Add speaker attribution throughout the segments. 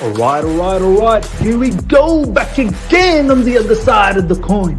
Speaker 1: All right. Here we go, back again on the other side of the coin.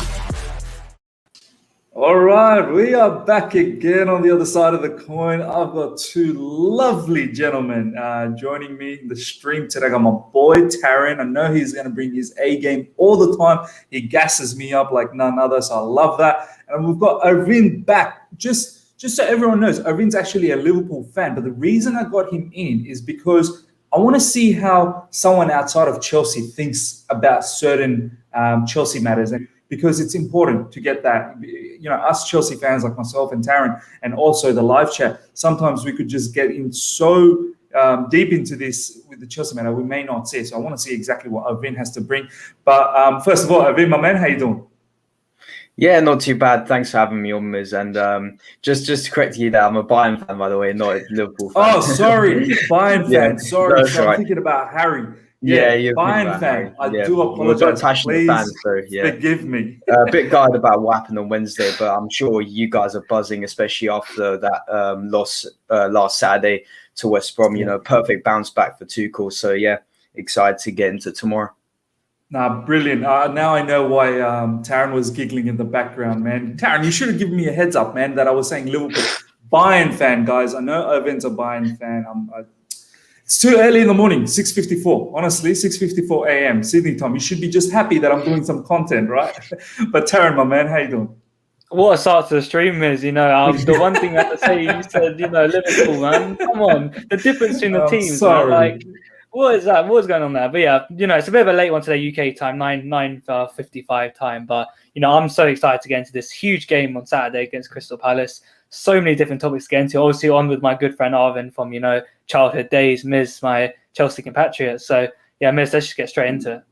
Speaker 2: All right, we are back again on the other side of the coin. I've got two lovely gentlemen joining me in the stream today. I got my boy Taron. I know he's going to bring his A game all the time. He gasses me up like none other, so I love that. And we've got Arvind back. Just so everyone knows, Arvind's actually a Liverpool fan, but the reason I got him in is because I want to see how someone outside of Chelsea thinks about certain Chelsea matters, and because it's important to get that. You know, us Chelsea fans like myself and Taron, and also the live chat, sometimes we could just get in so deep into this with the Chelsea matter, we may not see it. So I want to see exactly what Arvind has to bring. But first of all, Arvind, my man, how you doing?
Speaker 3: Yeah, not too bad. Thanks for having me on, Miz. And just to correct you there, I'm a Bayern fan, by the way, not a Liverpool fan.
Speaker 2: Oh, sorry, Bayern fan.
Speaker 3: Yeah,
Speaker 2: sorry,
Speaker 3: right.
Speaker 2: I'm thinking about Harry.
Speaker 3: Yeah, you're
Speaker 2: Bayern fan. I do apologize.
Speaker 3: We're passionate
Speaker 2: Please
Speaker 3: fans, so yeah.
Speaker 2: Forgive me.
Speaker 3: A bit gutted about what happened on Wednesday, but I'm sure you guys are buzzing, especially after that loss last Saturday to West Brom. You know, perfect bounce back for Tuchel. So yeah, excited to get into tomorrow.
Speaker 2: Nah, brilliant. Now I know why Taron was giggling in the background, man. Taron, you should have given me a heads up, man, that I was saying Liverpool. Bayern fan, guys. I know Irvin's a Bayern fan. It's too early in the morning, 6:54. Honestly, 6:54 a.m. Sydney time. You should be just happy that I'm doing some content, right? But Taron, my man, how you doing?
Speaker 4: What a start to the stream is, you know. The one thing I have to say, you said, you know, Liverpool, man. Come on, the difference between the teams.
Speaker 2: Sorry.
Speaker 4: Man, like, what is that? What's going on there? But yeah, you know, it's a bit of a late one today, UK time, 9:55 time. But you know, I'm so excited to get into this huge game on Saturday against Crystal Palace. So many different topics to get into. Obviously, on with my good friend Arvind from, you know, childhood days. Miz, my Chelsea compatriot. So yeah, Miz, let's just get straight into it.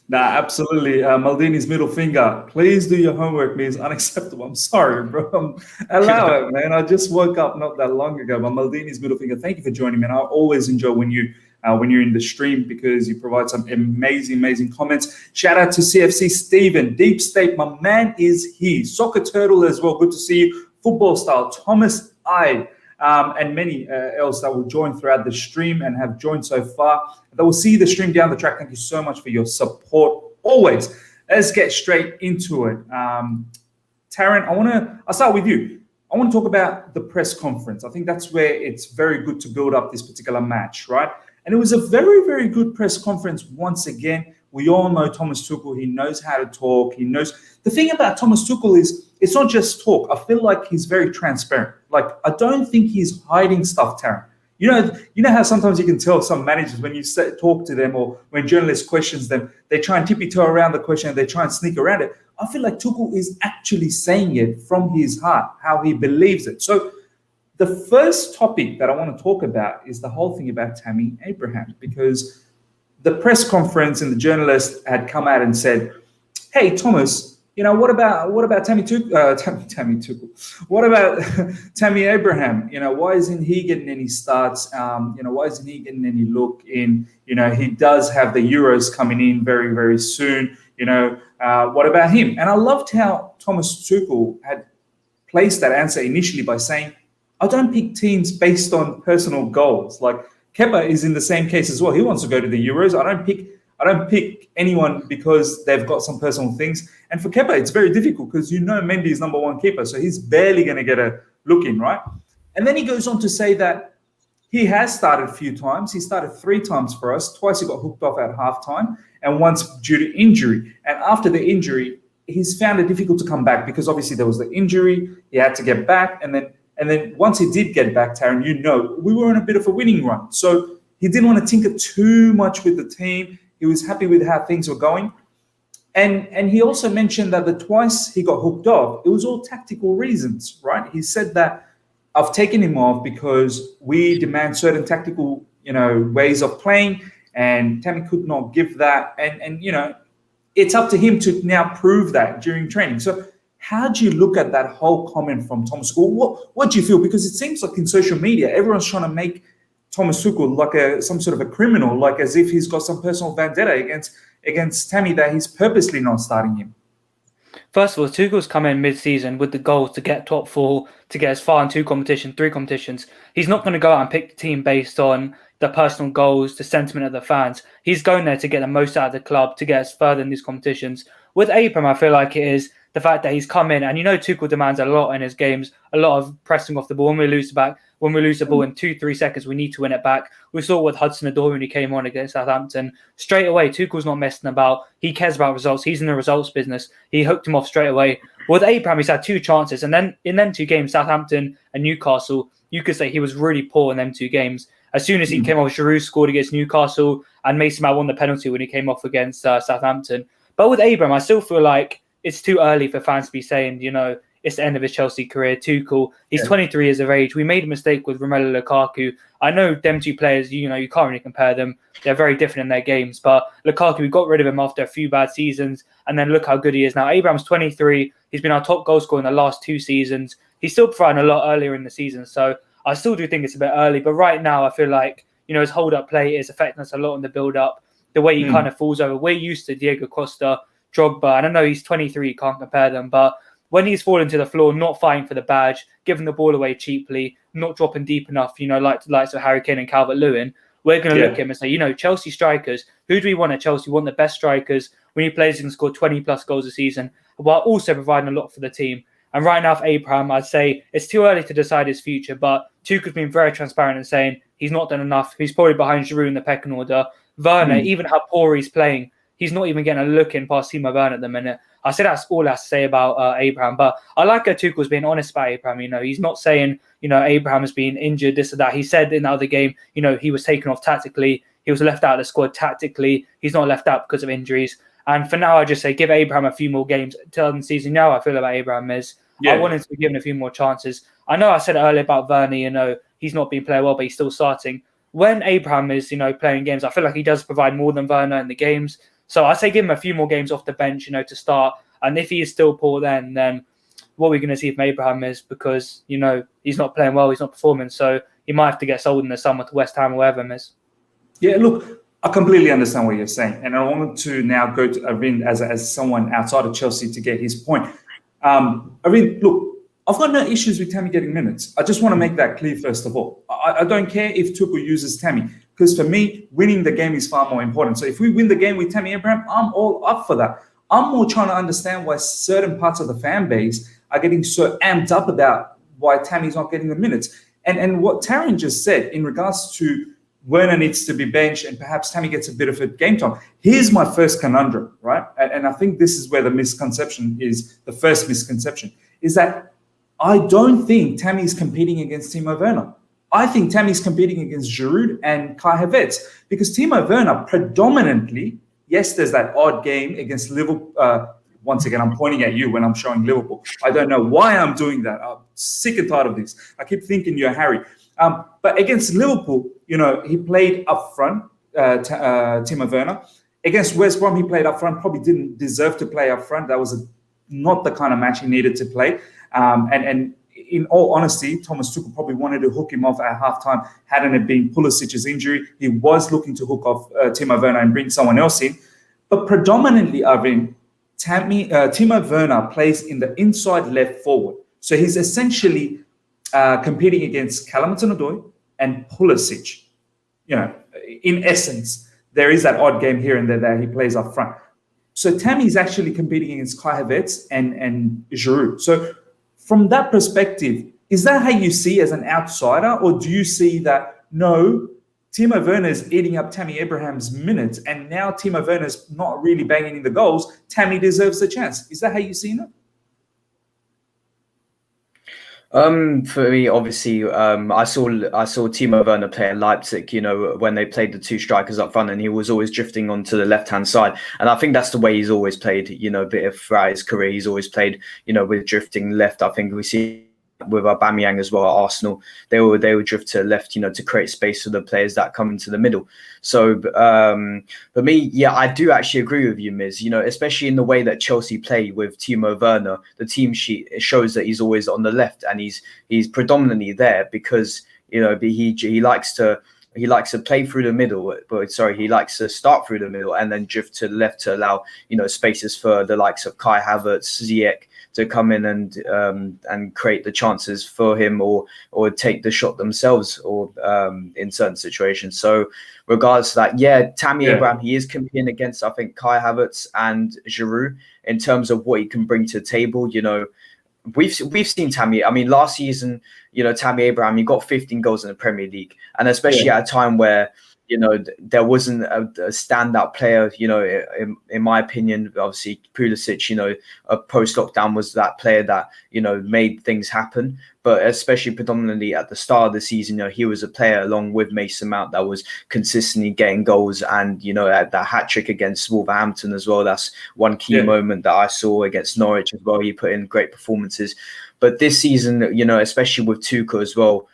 Speaker 2: Nah, absolutely. Maldini's middle finger. Please do your homework, Miz. Unacceptable. I'm sorry, bro. Allow it, man. I just woke up not that long ago. But Maldini's middle finger. Thank you for joining me. And I always enjoy when you're in the stream because you provide some amazing comments. Shout out to CFC Steven. Deep State, my man is here. Soccer Turtle as well. Good to see you. Football Style, Thomas I, and many else that will join throughout the stream and have joined so far. They will see the stream down the track. Thank you so much for your support always. Let's get straight into it. Taron, I'll start with you. I want to talk about the press conference. I think that's where it's very good to build up this particular match, right? And it was a very good press conference once again. We all know Thomas Tuchel. He knows how to talk. He knows. The thing about Thomas Tuchel is it's not just talk. I feel like he's very transparent. Like, I don't think he's hiding stuff, Taron. You know how sometimes you can tell some managers when you talk to them or when journalists questions them, they try and tippy-toe around the question and they try and sneak around it. I feel like Tuchel is actually saying it from his heart, how he believes it. So the first topic that I want to talk about is the whole thing about Tammy Abraham, because the press conference and the journalist had come out and said, "Hey, Thomas, you know, what about Tammy Tuchel? What about Tammy Abraham? You know, why isn't he getting any starts? You know, why isn't he getting any look in? You know, he does have the Euros coming in very soon. You know, what about him?" And I loved how Thomas Tuchel had placed that answer initially by saying, "I don't pick teams based on personal goals. Like, Kepa is in the same case as well. He wants to go to the Euros. I don't pick anyone because they've got some personal things. And for Kepa, it's very difficult because you know Mendy is number one keeper, so he's barely going to get a look in, right?" And then he goes on to say that he has started a few times. He started 3 times for us. Twice he got hooked off at halftime, and once due to injury. And after the injury, he's found it difficult to come back because obviously there was the injury. He had to get back, and then once he did get back, Taron, you know, we were on a bit of a winning run. So he didn't want to tinker too much with the team. He was happy with how things were going. And he also mentioned that the twice he got hooked off, it was all tactical reasons, right? He said that I've taken him off because we demand certain tactical, you know, ways of playing, and Tammy could not give that. And you know, it's up to him to now prove that during training. So how do you look at that whole comment from Thomas Tuchel? What do you feel? Because it seems like in social media, everyone's trying to make Thomas Tuchel like some sort of a criminal, like as if he's got some personal vendetta against Tammy, that he's purposely not starting him.
Speaker 4: First of all, Tuchel's come in mid-season with the goal to get top 4, to get as far in 2 competitions, 3 competitions. He's not going to go out and pick the team based on, the personal goals, the sentiment of the fans. He's going there to get the most out of the club, to get us further in these competitions. With Abraham, I feel like it is the fact that he's come in, and Tuchel demands a lot in his games, a lot of pressing off the ball. When we lose the ball in 2-3 seconds, we need to win it back. We saw with Hudson-Odoi when he came on against Southampton. Straight away, Tuchel's not messing about. He cares about results. He's in the results business. He hooked him off straight away. With Abraham, he's had 2 chances, and then in them 2 games, Southampton and Newcastle, you could say he was really poor in them 2 games. As soon as he came off, Giroud scored against Newcastle, and Mason Mount won the penalty when he came off against Southampton. But with Abraham, I still feel like it's too early for fans to be saying, it's the end of his Chelsea career. Tuchel, he's 23 years of age. We made a mistake with Romelu Lukaku. I know them 2 players, you can't really compare them. They're very different in their games. But Lukaku, we got rid of him after a few bad seasons, and then look how good he is now. Abraham's 23. He's been our top goal scorer in the last 2 seasons. He's still providing a lot earlier in the season. So I still do think it's a bit early. But right now, I feel like, his hold-up play is affecting us a lot in the build-up. The way he kind of falls over. We're used to Diego Costa, Drogba, and I know he's 23, can't compare them, but when he's falling to the floor, not fighting for the badge, giving the ball away cheaply, not dropping deep enough, like Harry Kane and Calvert-Lewin, we're going to look at him and say, Chelsea strikers, who do we want at Chelsea? We want the best strikers. We need players who can score 20-plus goals a season, while also providing a lot for the team. And right now, for Abraham, I'd say it's too early to decide his future, but Tuchel's been very transparent in saying he's not done enough. He's probably behind Giroud in the pecking order. Werner, even how poor he's playing, he's not even getting a look in past Timo Werner at the minute. I say that's all I have to say about Abraham. But I like Tuchel's being honest about Abraham. He's not saying, Abraham has been injured, this or that. He said in the other game, he was taken off tactically. He was left out of the squad tactically. He's not left out because of injuries. And for now, I just say give Abraham a few more games. Till the season, now I feel about Abraham is I want him to be given a few more chances. I know I said it earlier about Werner, he's not been playing well, but he's still starting. When Abraham is, playing games, I feel like he does provide more than Werner in the games. So I say give him a few more games off the bench, to start. And if he is still poor then what we're going to see from Abraham is because, he's not playing well, he's not performing. So he might have to get sold in the summer to West Ham or wherever it is.
Speaker 2: Yeah, look, I completely understand what you're saying. And I wanted to now go to Arvind as someone outside of Chelsea to get his point. Arvind, look, I've got no issues with Tammy getting minutes. I just want to make that clear, first of all. I don't care if Tuchel uses Tammy, because for me, winning the game is far more important. So if we win the game with Tammy Abraham, I'm all up for that. I'm more trying to understand why certain parts of the fan base are getting so amped up about why Tammy's not getting the minutes. And what Taron just said in regards to Werner needs to be benched and perhaps Tammy gets a bit of a game time. Here's my first conundrum, right? And I think this is where the misconception is, the first misconception, is that I don't think Tammy's competing against Timo Werner. I think Tammy's competing against Giroud and Kai Havertz, because Timo Werner predominantly, yes, there's that odd game against Liverpool. Once again, I'm pointing at you when I'm showing Liverpool. I don't know why I'm doing that. I'm sick and tired of this. I keep thinking you're Harry. But against Liverpool, he played up front, Timo Werner. Against West Brom, he played up front, probably didn't deserve to play up front. That was not the kind of match he needed to play. And in all honesty, Thomas Tuchel probably wanted to hook him off at halftime. Hadn't it been Pulisic's injury, he was looking to hook off Timo Werner and bring someone else in. But predominantly, Arvind, Timo Werner plays in the inside left forward. So he's essentially competing against Callum Hudson-Odoi and Pulisic. In essence, there is that odd game here and there that he plays up front. So Tammy's actually competing against Kai Havertz and Giroud. So from that perspective, is that how you see as an outsider, or do you see that, no, Timo Werner is eating up Tammy Abraham's minutes, and now Timo Werner's not really banging in the goals, Tammy deserves the chance? Is that how you see it?
Speaker 3: For me, obviously, I saw Timo Werner play at Leipzig, when they played the 2 strikers up front, and he was always drifting onto the left-hand side. And I think that's the way he's always played, a bit of throughout his career. He's always played, with drifting left. I think we see with Aubameyang as well at Arsenal, they would drift to the left, to create space for the players that come into the middle. So for me, yeah, I do actually agree with you, Miz. Especially in the way that Chelsea play with Timo Werner, the team sheet, it shows that he's always on the left, and he's predominantly there because he likes to he likes to play through the middle, but sorry, he likes to start through the middle and then drift to the left to allow, spaces for the likes of Kai Havertz, Ziyech to come in and create the chances for him or take the shot themselves or in certain situations. So regards to that, Tammy Abraham, he is competing against, I think, Kai Havertz and Giroud in terms of what he can bring to the table. We've seen Tammy. I mean, last season, Tammy Abraham, he got 15 goals in the Premier League, and especially at a time where there wasn't a standout player. In my opinion, obviously Pulisic, post lockdown was that player that made things happen. But especially predominantly at the start of the season, he was a player along with Mason Mount that was consistently getting goals, and at that hat trick against Wolverhampton as well. That's one key moment that I saw against Norwich as well. He put in great performances. But this season, especially with Tuchel as well,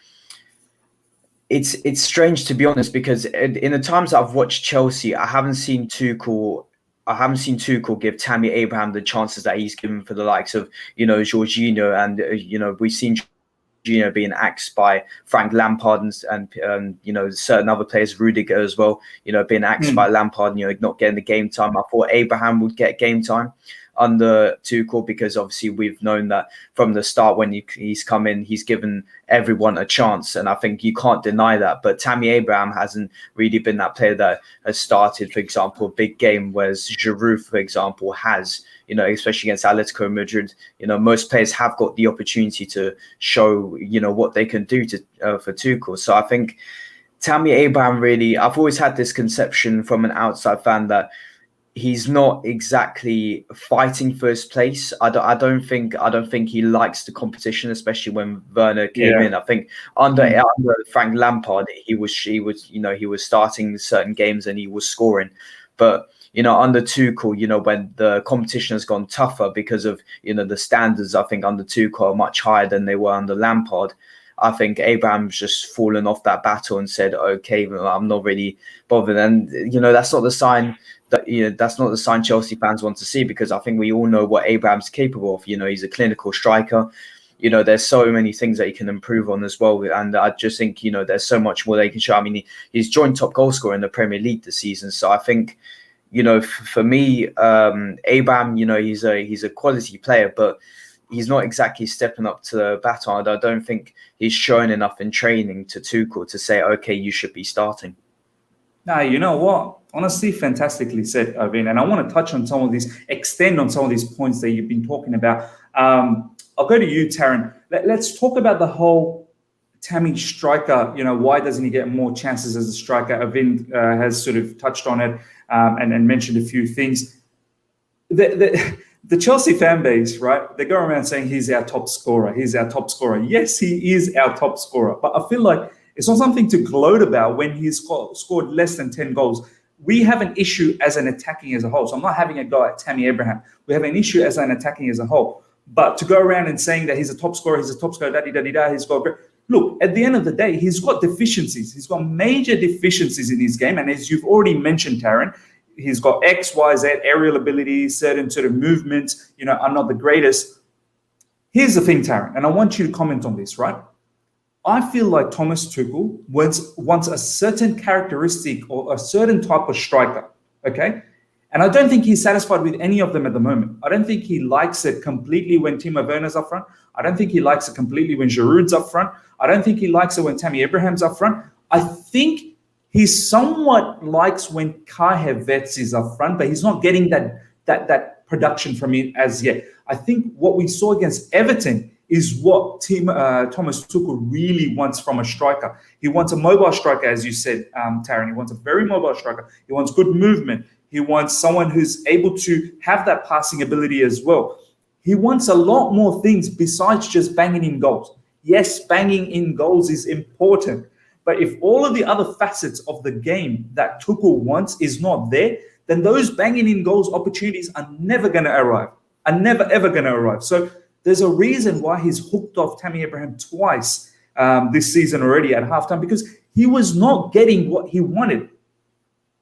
Speaker 3: it's strange, to be honest, because in the times I've watched Chelsea, I haven't seen Tuchel give Tammy Abraham the chances that he's given for the likes of Jorginho, and we've seen Jorginho being axed by Frank Lampard and certain other players, Rudiger as well, being axed by Lampard, not getting the game time. I thought Abraham would get game time under Tuchel, because obviously we've known that from the start when he's come in, he's given everyone a chance, and I think you can't deny that. But Tammy Abraham hasn't really been that player that has started, for example, a big game, whereas Giroud, for example, has, especially against Atletico Madrid. Most players have got the opportunity to show, what they can do for Tuchel. So I think Tammy Abraham, really, I've always had this conception from an outside fan that he's not exactly fighting for his place. I don't think he likes the competition, especially when Werner came in. I think under Frank Lampard, he was starting certain games and he was scoring, but under Tuchel, when the competition has gone tougher because of the standards, I think under Tuchel are much higher than they were under Lampard. I think Abraham's just fallen off that battle and said, okay, I'm not really bothered. And, that's not the sign that's not the sign Chelsea fans want to see, because I think we all know what Abraham's capable of. He's a clinical striker. There's so many things that he can improve on as well. And I just think, there's so much more they can show. I mean, he's joint top goal scorer in the Premier League this season. So I think, for me, Abraham, he's a quality player, but he's not exactly stepping up to the battle. I don't think he's shown enough in training to Tuchel to say, okay, you should be starting.
Speaker 2: Now, you know what? Honestly, fantastically said, Arvind. And I want to touch on extend on some of these points that you've been talking about. I'll go to you, Taron. Let's talk about the whole Tammy striker. Why doesn't he get more chances as a striker? Arvind has sort of touched on it and mentioned a few things. The Chelsea fan base, right? They go around saying he's our top scorer. He's our top scorer. Yes, he is our top scorer. But I feel like it's not something to gloat about when he's scored less than 10 goals. We have an issue as an attacking as a whole. So I'm not having a go at Tammy Abraham. We have an issue as an attacking as a whole. But to go around and saying that he's a top scorer, he's got great. Look, at the end of the day, he's got deficiencies. He's got major deficiencies in his game. And as you've already mentioned, Taron, he's got X, Y, Z, aerial abilities, certain sort of movements, are not the greatest. Here's the thing, Taron, and I want you to comment on this, right? I feel like Thomas Tuchel wants a certain characteristic or a certain type of striker, okay? And I don't think he's satisfied with any of them at the moment. I don't think he likes it completely when Timo Werner's up front. I don't think he likes it completely when Giroud's up front. I don't think he likes it when Tammy Abraham's up front. I think he somewhat likes when Kai Havertz is up front, but he's not getting that production from it as yet. I think what we saw against Everton is what Thomas Tuchel really wants from a striker. He wants a mobile striker, as you said, Taron. He wants a very mobile striker. He wants good movement. He wants someone who's able to have that passing ability as well. He wants a lot more things besides just banging in goals. Yes, banging in goals is important. But if all of the other facets of the game that Tuchel wants is not there, then those banging in goals opportunities are never going to arrive. So there's a reason why he's hooked off Tammy Abraham twice this season already at halftime, because he was not getting what he wanted.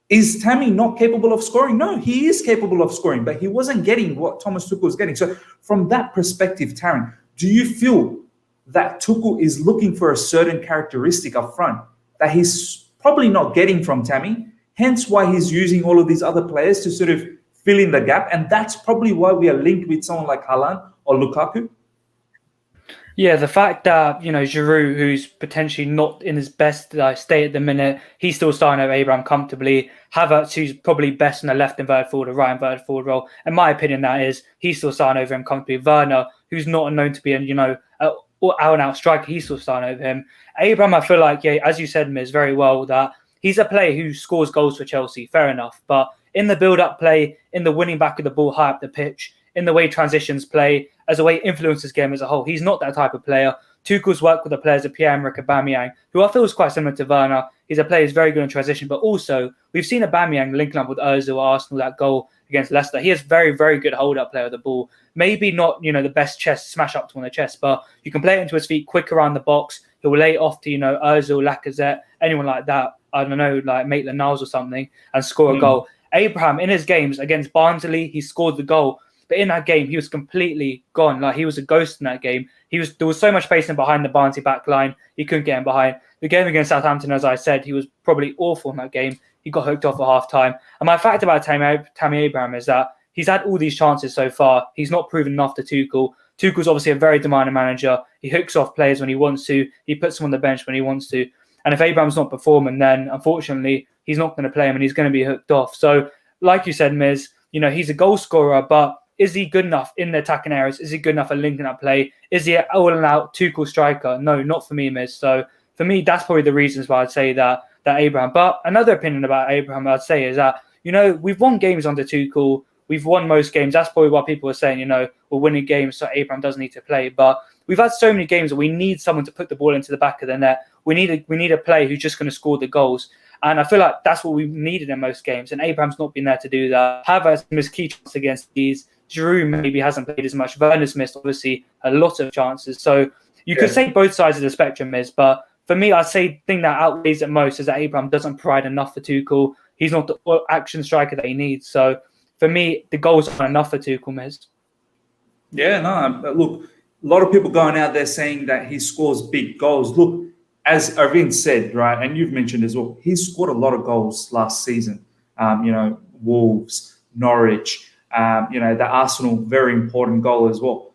Speaker 2: Is Tammy not capable of scoring? No, he is capable of scoring, but he wasn't getting what Thomas Tuchel was getting. So from that perspective, Taron, do you feel that Tuchel is looking for a certain characteristic up front that he's probably not getting from Tammy. Hence why he's using all of these other players to sort of fill in the gap. And that's probably why we are linked with someone like Haaland or Lukaku.
Speaker 4: Yeah, the fact that, Giroud, who's potentially not in his best state at the minute, he's still starting over Abraham comfortably. Havertz, who's probably best in the left inverted forward or right inverted forward role. In my opinion, that is, he's still starting over him comfortably. Werner, who's not known to be an, out-and-out striker, he's still starting over him. Abraham, I feel like, yeah, as you said, Miz, very well, that he's a player who scores goals for Chelsea, fair enough. But in the build-up play, in the winning back of the ball high up the pitch, in the way transitions play, as a way it influences game as a whole, he's not that type of player. Tuchel's worked with the players of Pierre-Emerick Aubameyang, who I feel is quite similar to Werner. He's a player who's very good in transition, but also we've seen Aubameyang linking up with Ozil, Arsenal, that goal against Leicester. He is very, very good hold-up player of the ball. Maybe not, the best chest, smash up to on the chest, but you can play it into his feet quick around the box. He'll lay it off to, Ozil, Lacazette, anyone like that. I don't know, like Maitland-Niles or something, and score a goal. Abraham, in his games against Barnsley, he scored the goal. But in that game, he was completely gone. Like, he was a ghost in that game. There was so much space in behind the Barnsley back line. He couldn't get in behind. The game against Southampton, as I said, he was probably awful in that game. He got hooked off at half-time. And my fact about Tammy Abraham is that he's had all these chances so far. He's not proven enough to Tuchel. Tuchel's obviously a very demanding manager. He hooks off players when he wants to. He puts them on the bench when he wants to. And if Abraham's not performing, then unfortunately, he's not going to play him and he's going to be hooked off. So, like you said, Miz, he's a goal scorer, but is he good enough in the attacking areas? Is he good enough at linking up play? Is he an all-and-out Tuchel striker? No, not for me, Miz. So for me, that's probably the reasons why I'd say that Abraham. But another opinion about Abraham, I'd say, is that, we've won games under Tuchel. We've won most games. That's probably what people are saying, we're winning games, so Abraham doesn't need to play. But we've had so many games that we need someone to put the ball into the back of the net. We need a player who's just going to score the goals. And I feel like that's what we've needed in most games. And Abraham's not been there to do that. Havertz missed key chances against these. Giroud maybe hasn't played as much. Werner's missed, obviously, a lot of chances. So you could say both sides of the spectrum is, but for me, I'd say the thing that outweighs it most is that Abraham doesn't provide enough for Tuchel. He's not the action striker that he needs. So for me, the goals aren't enough for Tuchel, Miz.
Speaker 2: Yeah, no, look, a lot of people going out there saying that he scores big goals. Look, as Arvind said, right, and you've mentioned as well, he scored a lot of goals last season. Wolves, Norwich, the Arsenal, very important goal as well.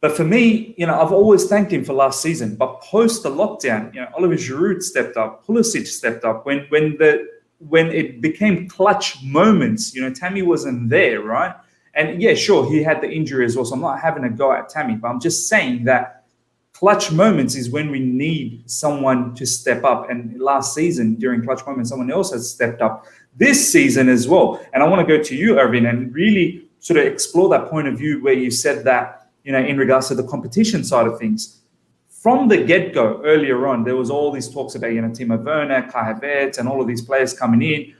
Speaker 2: But for me, I've always thanked him for last season. But post the lockdown, Oliver Giroud stepped up, Pulisic stepped up. When it became clutch moments, Tammy wasn't there, right? And yeah, sure, he had the injury as well. So I'm not having a go at Tammy, but I'm just saying that clutch moments is when we need someone to step up. And last season, during clutch moments, someone else has stepped up. This season as well. And I want to go to you, Arvind, and really sort of explore that point of view where you said that, in regards to the competition side of things. From the get-go, earlier on, there was all these talks about, Timo Werner, Kai Havertz, and all of these players coming in.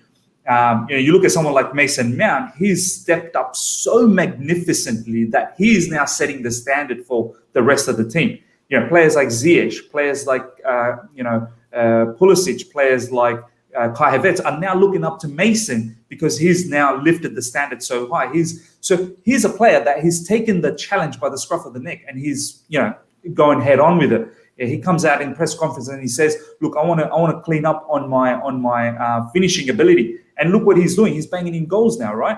Speaker 2: You look at someone like Mason Mount, he's stepped up so magnificently that he is now setting the standard for the rest of the team. Players like Ziyech, players like, Pulisic, players like Kai Havertz are now looking up to Mason because he's now lifted the standard so high. He's a player that he's taken the challenge by the scruff of the neck and he's, going head on with it. He comes out in press conference and he says, look, I want to clean up on my finishing ability. And look what he's doing. He's banging in goals now, right?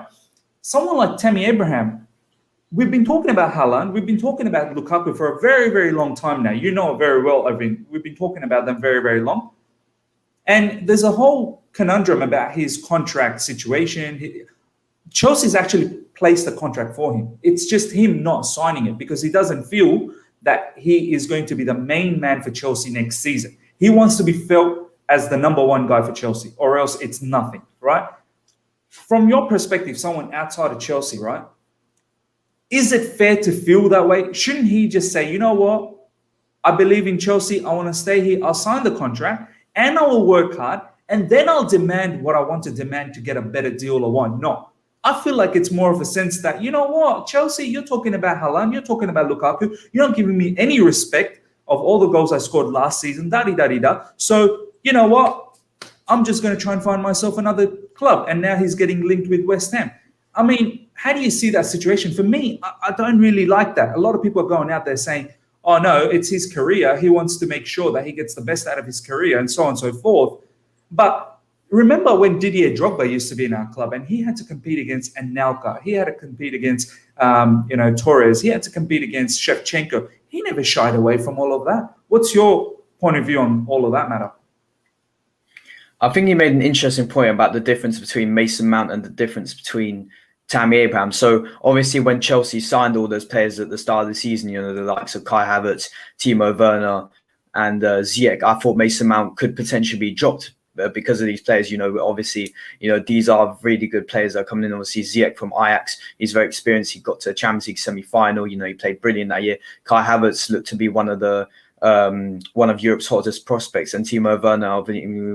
Speaker 2: Someone like Tammy Abraham, we've been talking about Haaland. We've been talking about Lukaku for a very, very long time now. You know it very well, Arvind. We've been talking about them very, very long. And there's a whole conundrum about his contract situation. Chelsea's actually placed the contract for him. It's just him not signing it because he doesn't feel that he is going to be the main man for Chelsea next season. He wants to be felt as the number one guy for Chelsea, or else it's nothing, right? From your perspective, someone outside of Chelsea, right? Is it fair to feel that way? Shouldn't he just say, you know what? I believe in Chelsea. I want to stay here. I'll sign the contract and I will work hard. And then I'll demand what I want to demand to get a better deal or what not. I feel like it's more of a sense that, you know what, Chelsea, you're talking about Haaland, you're talking about Lukaku. You're not giving me any respect of all the goals I scored last season, da-di-da-di-da. So, you know what? I'm just going to try and find myself another club. And now he's getting linked with West Ham. I mean, how do you see that situation? For me, I don't really like that. A lot of people are going out there saying, oh, no, it's his career. He wants to make sure that he gets the best out of his career and so on and so forth. But remember when Didier Drogba used to be in our club and he had to compete against Anelka, he had to compete against Torres, he had to compete against Shevchenko. He never shied away from all of that. What's your point of view on all of that matter?
Speaker 3: I think you made an interesting point about the difference between Mason Mount and the difference between Tammy Abraham. So obviously when Chelsea signed all those players at the start of the season, you know, the likes of Kai Havertz, Timo Werner and Ziyech, I thought Mason Mount could potentially be dropped because of these players. You know, obviously, you know, these are really good players that are coming in. Obviously, Ziyech from Ajax, he's very experienced. He got to a Champions League semi-final. You know, he played brilliant that year. Kai Havertz looked to be one of Europe's hottest prospects, and Timo Werner,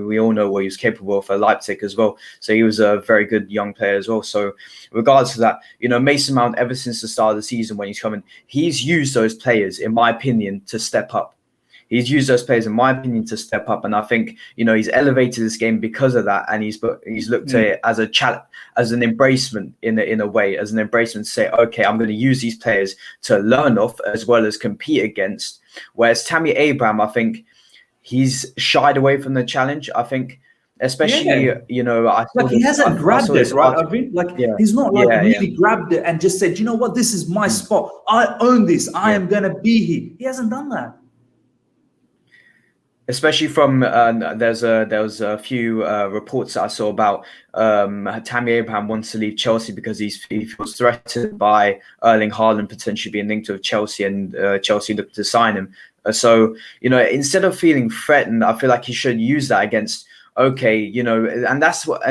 Speaker 3: we all know what he was capable of for Leipzig as well. So he was a very good young player as well. So regardless of that, you know, Mason Mount, ever since the start of the season when he's coming, he's used those players, in my opinion, to step up. He's used those players, in my opinion, to step up, and I think, you know, he's elevated this game because of that, and he's looked at it as a challenge, as an embracement in a way, as an embracement to say, okay, I'm going to use these players to learn off as well as compete against. Whereas Tammy Abraham, I think he's shied away from the challenge. I think, especially, you know,
Speaker 2: he hasn't grabbed it, right? I mean, he's not really grabbed it and just said, you know what, this is my spot. I own this. I am going to be here. He hasn't done that.
Speaker 3: Especially from there was a few reports that I saw about Tammy Abraham wants to leave Chelsea because he feels threatened by Erling Haaland potentially being linked with Chelsea, and Chelsea looked to sign him. So, you know, instead of feeling threatened, I feel like he should use that against, okay, you know, and that's what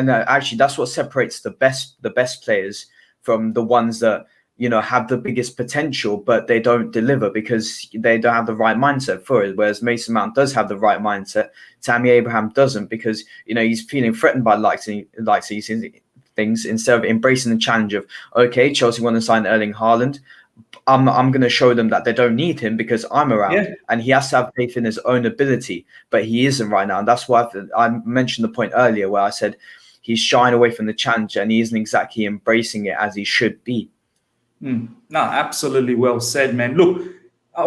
Speaker 3: separates the best players from the ones that, you know, have the biggest potential, but they don't deliver because they don't have the right mindset for it. Whereas Mason Mount does have the right mindset. Tammy Abraham doesn't, because, you know, he's feeling threatened by likes these things, instead of embracing the challenge of, okay, Chelsea want to sign Erling Haaland. I'm going to show them that they don't need him because I'm around, and he has to have faith in his own ability, but he isn't right now. And that's why I mentioned the point earlier where I said he's shying away from the challenge and he isn't exactly embracing it as he should be.
Speaker 2: No, absolutely well said, man. Look,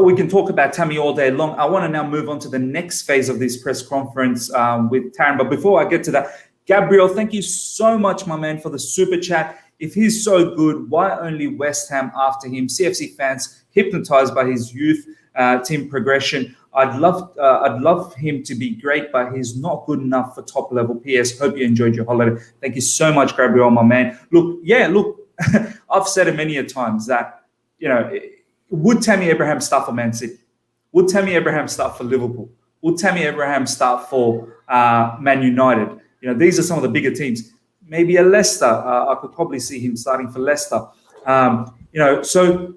Speaker 2: we can talk about Tammy all day long. I want to now move on to the next phase of this press conference with Taron. But before I get to that, Gabriel, thank you so much, my man, for the super chat. If he's so good, why only West Ham after him? CFC fans hypnotized by his youth team progression. I'd love him to be great, but he's not good enough for top level. PS, hope you enjoyed your holiday. Thank you so much, Gabriel, my man. Look, I've said it many a times that, you know, would Tammy Abraham start for Man City? Would Tammy Abraham start for Liverpool? Would Tammy Abraham start for Man United? You know, these are some of the bigger teams. Maybe a Leicester. I could probably see him starting for Leicester. You know, so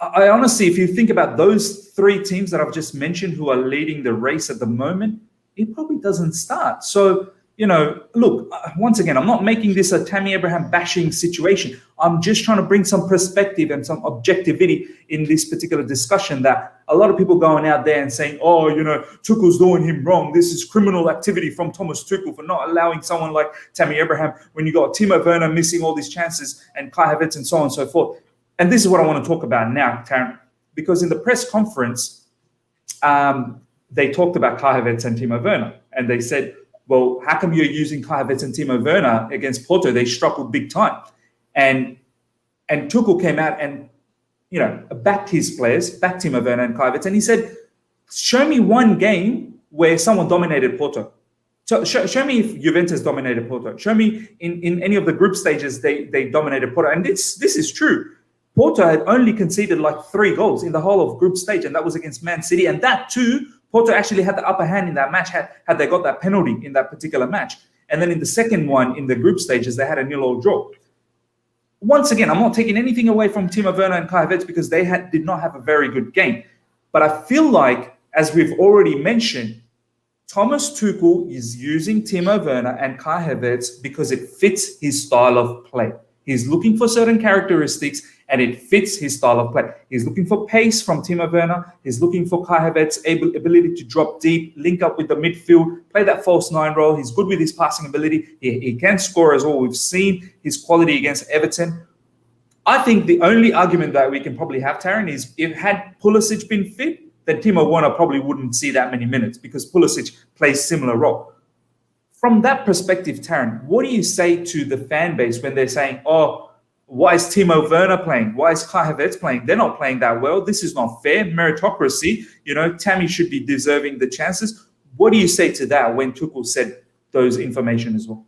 Speaker 2: I honestly, if you think about those three teams that I've just mentioned who are leading the race at the moment, he probably doesn't start. So, you know, look, once again, I'm not making this a Tammy Abraham bashing situation. I'm just trying to bring some perspective and some objectivity in this particular discussion, that a lot of people going out there and saying, oh, you know, Tuchel's doing him wrong. This is criminal activity from Thomas Tuchel for not allowing someone like Tammy Abraham when you got Timo Werner missing all these chances and Kai Havertz and so on and so forth. And this is what I want to talk about now, Taron, because in the press conference, they talked about Kai Havertz and Timo Werner, and they said, well, how come you're using Kai Havertz and Timo Werner against Porto? They struggled big time. And Tuchel came out and, you know, backed his players, backed Timo Werner and Kai Havertz, and he said, show me one game where someone dominated Porto. So show me if Juventus dominated Porto. Show me in any of the group stages they dominated Porto. And this is true. Porto had only conceded like 3 goals in the whole of group stage, and that was against Man City. And that too, Porto actually had the upper hand in that match, had they got that penalty in that particular match. And then in the second one, in the group stages, they had a 0-0 draw. Once again, I'm not taking anything away from Timo Werner and Kai Havertz because they did not have a very good game. But I feel like, as we've already mentioned, Thomas Tuchel is using Timo Werner and Kai Havertz because it fits his style of play. He's looking for certain characteristics and it fits his style of play. He's looking for pace from Timo Werner. He's looking for Kai Havertz, ability to drop deep, link up with the midfield, play that false 9 role. He's good with his passing ability. He can score as well. We've seen his quality against Everton. I think the only argument that we can probably have, Taron, is if had Pulisic been fit, then Timo Werner probably wouldn't see that many minutes because Pulisic plays similar role. from that perspective, Taron, what do you say to the fan base when they're saying, "Oh, why is Timo Werner playing? Why is Kai Havertz playing? They're not playing that well. This is not fair. Meritocracy. Tammy should be deserving the chances." What do you say to that when Tuchel said those information as well?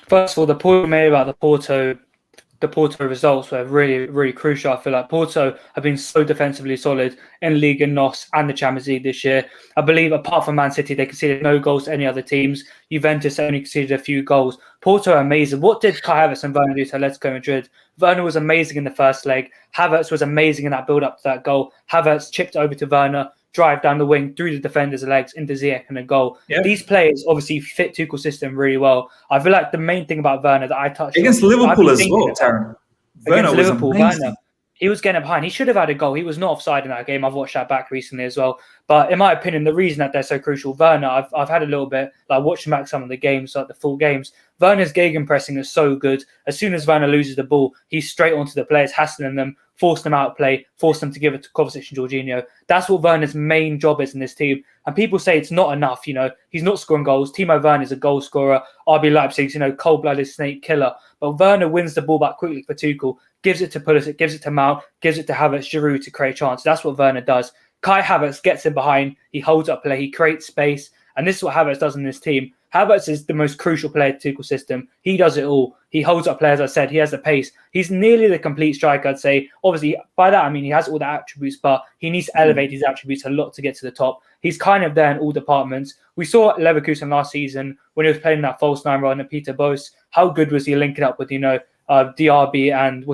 Speaker 4: First of all, the point made about the Porto results were really, really crucial. I feel like Porto have been so defensively solid in League and NOS and the Champions League this year. I believe apart from Man City, they conceded no goals to any other teams. Juventus only conceded a few goals. Porto are amazing. What did Kai Havertz and Werner do to Atletico Madrid? Werner was amazing in the first leg. Havertz was amazing in that build-up to that goal. Havertz chipped over to Werner, drive down the wing, through the defender's legs, into Ziyech and a goal. Yeah. These players obviously fit Tuchel's system really well. I feel like the main thing about Werner that I touched
Speaker 2: against Liverpool as well, Taron.
Speaker 4: Against Liverpool, Werner, he was getting behind. He should have had a goal. He was not offside in that game. I've watched that back recently as well. But in my opinion, the reason that they're so crucial, Werner, I've had a little bit, like watching back some of the games, like the full games. Werner's gegenpressing is so good. As soon as Werner loses the ball, he's straight onto the players, hassling them, force them out play, force them to give it to Kovacic and Jorginho. That's what Werner's main job is in this team. And people say it's not enough, he's not scoring goals. Timo Werner is a goal scorer. RB Leipzig's, cold-blooded snake killer. But Werner wins the ball back quickly for Tuchel, gives it to Pulisic, gives it to Mount, gives it to Havertz, Giroud to create chances. That's what Werner does. Kai Havertz gets in behind, he holds up play, he creates space. And this is what Havertz does in this team. Havertz is the most crucial player to Tuchel's system. He does it all. He holds up players, as I said. He has the pace. He's nearly the complete striker, I'd say. Obviously, by that, I mean he has all the attributes, but he needs to elevate his attributes a lot to get to the top. He's kind of there in all departments. We saw Leverkusen last season when he was playing that false nine role under Peter Bos. How good was he linking up with, DRB and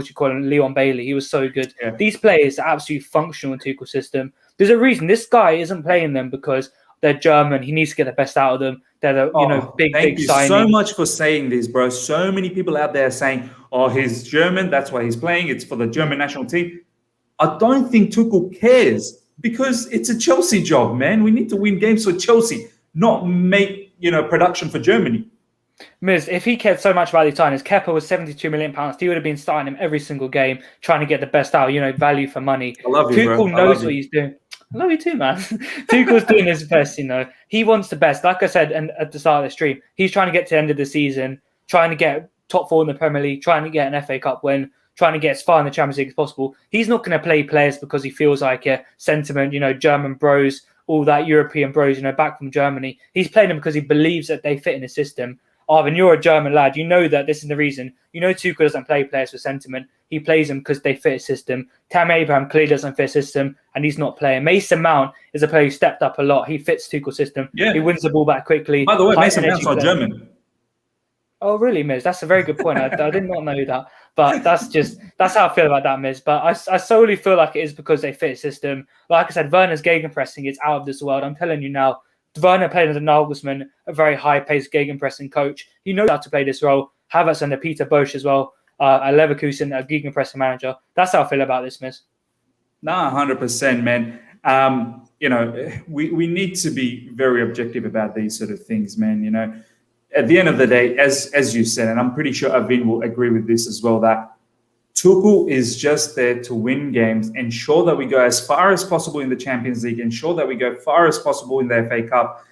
Speaker 4: Leon Bailey? He was so good. Yeah. These players are absolutely functional in Tuchel's system. There's a reason this guy isn't playing them because they're German. He needs to get the best out of them. They're the big signing. Thank you
Speaker 2: so much for saying this, bro. So many people out there saying, "Oh, he's German. That's why he's playing. It's for the German national team." I don't think Tuchel cares because it's a Chelsea job, man. We need to win games for Chelsea, not make production for Germany.
Speaker 4: Miz, if he cared so much about the Italians, Kepa was £72 million. He would have been starting him every single game, trying to get the best out. Value for money.
Speaker 2: I love you,
Speaker 4: Tuchel knows what he's doing. I love you too, man. Tuchel's doing his best, He wants the best. Like I said at the start of the stream, he's trying to get to the end of the season, trying to get top 4 in the Premier League, trying to get an FA Cup win, trying to get as far in the Champions League as possible. He's not going to play players because he feels like a sentiment, German bros, all that European bros, back from Germany. He's playing them because he believes that they fit in the system. Arvind, you're a German lad. You know that this is the reason. Tuchel doesn't play players for sentiment. He plays them because they fit his system. Tammy Abraham clearly doesn't fit his system, and he's not playing. Mason Mount is a player who stepped up a lot. He fits Tuchel's system. Yeah. He wins the ball back quickly.
Speaker 2: By the way, Mason Mount's not German.
Speaker 4: Oh, really, Miz? That's a very good point. I did not know that. But that's how I feel about that, Miz. But I solely feel like it is because they fit his system. Like I said, Werner's gegenpressing is out of this world. I'm telling you now. Werner played under Nagelsmann, a very high-paced gegenpressing coach. He knows how to play this role. Havertz under Peter Bosz as well, at Leverkusen, a gegenpressing manager. That's how I feel about this, Miz.
Speaker 2: Nah, 100%, man. We need to be very objective about these sort of things, man. At the end of the day, as you said, and I'm pretty sure Arvind will agree with this as well, that Tuchel is just there to win games, ensure that we go as far as possible in the Champions League, ensure that we go far as possible in the FA Cup,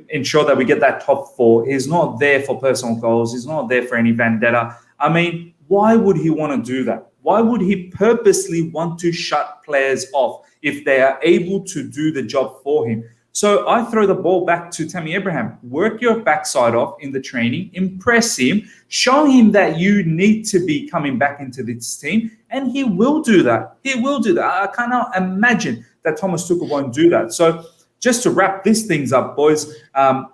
Speaker 2: ensure that we get that top 4. He's not there for personal goals. He's not there for any vendetta. I mean, why would he want to do that? Why would he purposely want to shut players off if they are able to do the job for him? So I throw the ball back to Tammy Abraham. Work your backside off in the training, impress him, show him that you need to be coming back into this team, and he will do that. He will do that. I cannot imagine that Thomas Tuchel won't do that. So just to wrap these things up, boys, I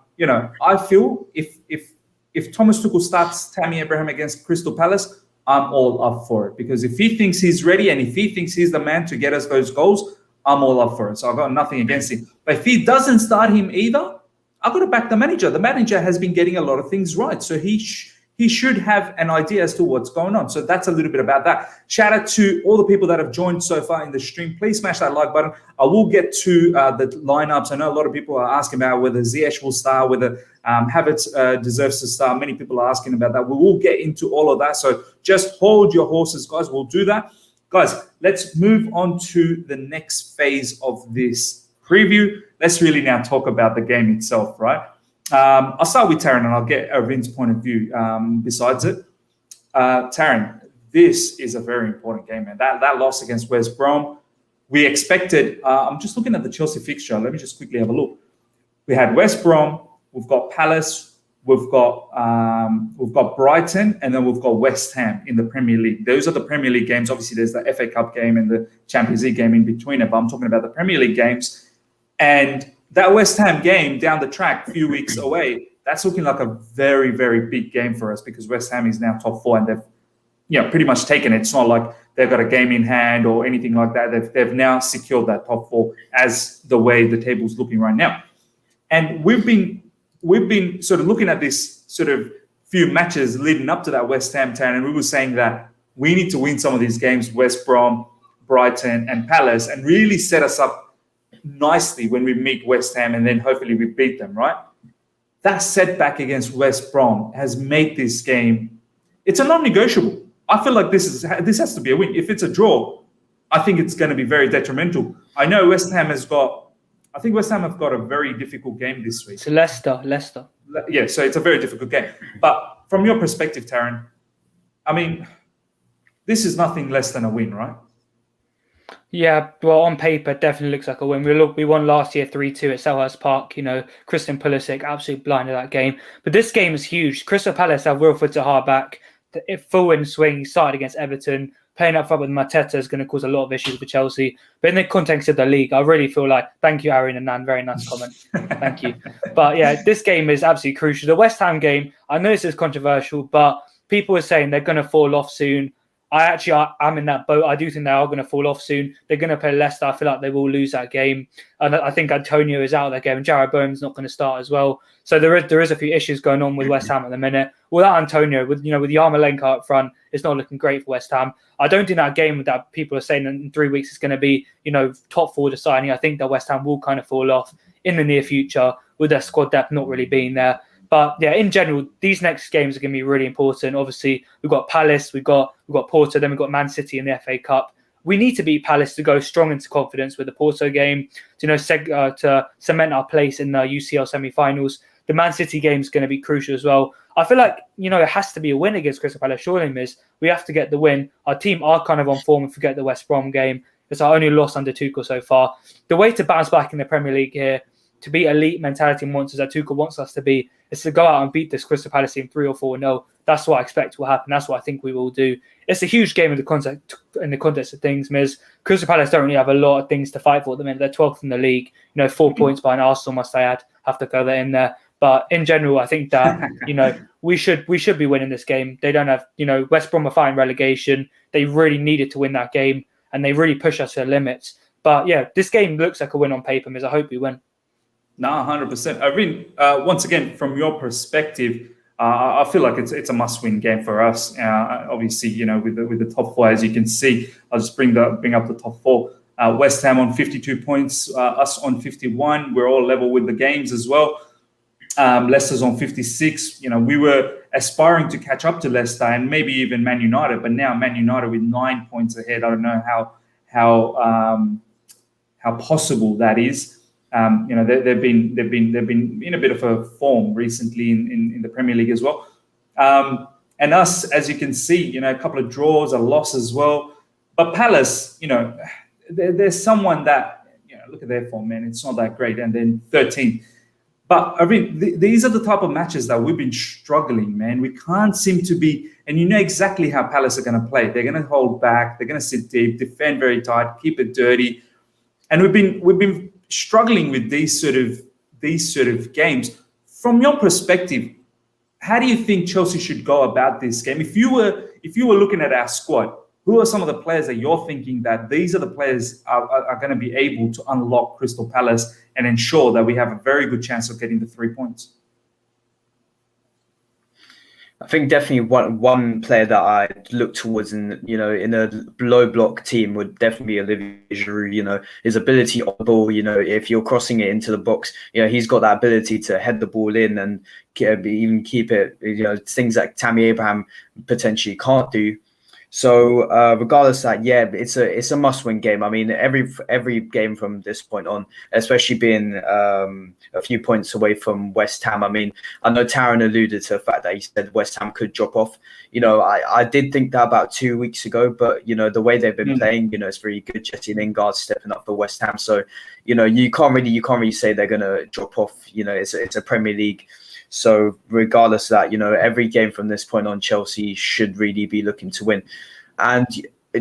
Speaker 2: feel if Thomas Tuchel starts Tammy Abraham against Crystal Palace, I'm all up for it. Because if he thinks he's ready and if he thinks he's the man to get us those goals, I'm all up for it. So I've got nothing against him. But if he doesn't start him either, I've got to back the manager. The manager has been getting a lot of things right. So he should have an idea as to what's going on. So that's a little bit about that. Shout out to all the people that have joined so far in the stream. Please smash that like button. I will get to the lineups. I know a lot of people are asking about whether Ziyech will start, whether Havertz deserves to start. Many people are asking about that. We will get into all of that. So just hold your horses, guys. We'll do that. Guys, let's move on to the next phase of this preview. Let's really now talk about the game itself, right? I'll start with Taron and I'll get Arvind's point of view besides it. Taron, this is a very important game, man. That loss against West Brom, we expected. I'm just looking at the Chelsea fixture. Let me just quickly have a look. We had West Brom, we've got Palace, we've got Brighton, and then we've got West Ham in the Premier League. Those are the Premier League games. Obviously, there's the FA Cup game and the Champions League game in between it, but I'm talking about the Premier League games. And that West Ham game down the track, a few weeks away, that's looking like a very, very big game for us because West Ham is now top 4 and they've pretty much taken it. It's not like they've got a game in hand or anything like that. They've now secured that top 4 as the way the table's looking right now. And we've been sort of looking at this sort of few matches leading up to that West Ham town, and we were saying that we need to win some of these games, West Brom, Brighton, and Palace, and really set us up nicely when we meet West Ham, and then hopefully we beat them, right? That setback against West Brom has made this game, it's a non-negotiable. I feel like this has to be a win. If it's a draw, I think it's going to be very detrimental. I know West Ham have got a very difficult game this week.
Speaker 4: It's Leicester.
Speaker 2: Yeah, so it's a very difficult game. But from your perspective, Taron, I mean, this is nothing less than a win, right?
Speaker 4: Yeah, well, on paper, definitely looks like a win. We won last year 3-2 at Selhurst Park. You know, Christian Pulisic absolutely blinded that game. But this game is huge. Crystal Palace have Wilfred Zaha back. Full in swing. He started against Everton. Playing up front with Mateta is going to cause a lot of issues for Chelsea. But in the context of the league, I really feel like, thank you, Aaron and Nan, very nice comment. Thank you. But yeah, this game is absolutely crucial. The West Ham game, I know this is controversial, but people are saying they're going to fall off soon. I'm in that boat. I do think they are going to fall off soon. They're going to play Leicester. I feel like they will lose that game. And I think Antonio is out of that game. And Jarrod Bowen's not going to start as well. So there is a few issues going on with West Ham at the minute. Without Antonio, with Yarmolenko up front, it's not looking great for West Ham. I don't think that game that people are saying in 3 weeks is going to be, top 4 deciding. I think that West Ham will kind of fall off in the near future with their squad depth not really being there. But yeah, in general, these next games are going to be really important. Obviously, we've got Palace, we've got Porto, then we've got Man City in the FA Cup. We need to beat Palace to go strong into confidence with the Porto game, to cement our place in the UCL semi-finals. The Man City game is going to be crucial as well. I feel like, it has to be a win against Crystal Palace. Surely, Miz, we have to get the win. Our team are kind of on form and forget the West Brom game. It's our only loss under Tuchel so far. The way to bounce back in the Premier League here, to be elite mentality monsters that Tuchel wants us to be, is to go out and beat this Crystal Palace team 3 or 4-0. That's what I expect will happen. That's what I think we will do. It's a huge game in the context of things, Miz. Crystal Palace don't really have a lot of things to fight for at the minute. They're 12th in the league. 4 points behind Arsenal, must I add. Have to go there in there. But in general, I think that, we should be winning this game. They don't have, West Brom are fighting relegation. They really needed to win that game, and they really push us to the limits. But yeah, this game looks like a win on paper, Miz. I hope we win.
Speaker 2: No, 100%. Arvind, once again, from your perspective, I feel like it's a must-win game for us. Obviously, with the top 4, as you can see, I'll just bring up the top 4. West Ham on 52 points, us on 51. We're all level with the games as well. Leicester's on 56. We were aspiring to catch up to Leicester and maybe even Man United, but now Man United with 9 points ahead. I don't know how possible that is. They've been in a bit of a form recently in the Premier League as well. And us, as you can see, a couple of draws, a loss as well. But Palace, there's someone that, look at their form, man. It's not that great. And then 13. But these are the type of matches that we've been struggling, man. We can't seem to be, and exactly how Palace are going to play. They're going to hold back. They're going to sit deep, defend very tight, keep it dirty. And we've been struggling with these sort of games. From your perspective, how do you think Chelsea should go about this game? If you were looking at our squad, who are some of the players that you're thinking that these are the players are going to be able to unlock Crystal Palace and ensure that we have a very good chance of getting the 3 points?
Speaker 3: I think definitely one player that I look towards in a low block team would definitely be Olivier Giroud. His ability on the ball, if you're crossing it into the box, he's got that ability to head the ball in and even keep it, things that Tammy Abraham potentially can't do. So regardless of that, yeah, it's a must-win game. I mean, every game from this point on, especially being a few points away from West Ham. I mean, I know Taron alluded to the fact that he said West Ham could drop off. You know, I did think that about 2 weeks ago, but you know the way they've been playing, you know, it's very good. Jesse Lingard stepping up for West Ham, so you know you can't really say they're gonna drop off. You know, it's a Premier League. So regardless of that, you know, every game from this point on, Chelsea should really be looking to win. And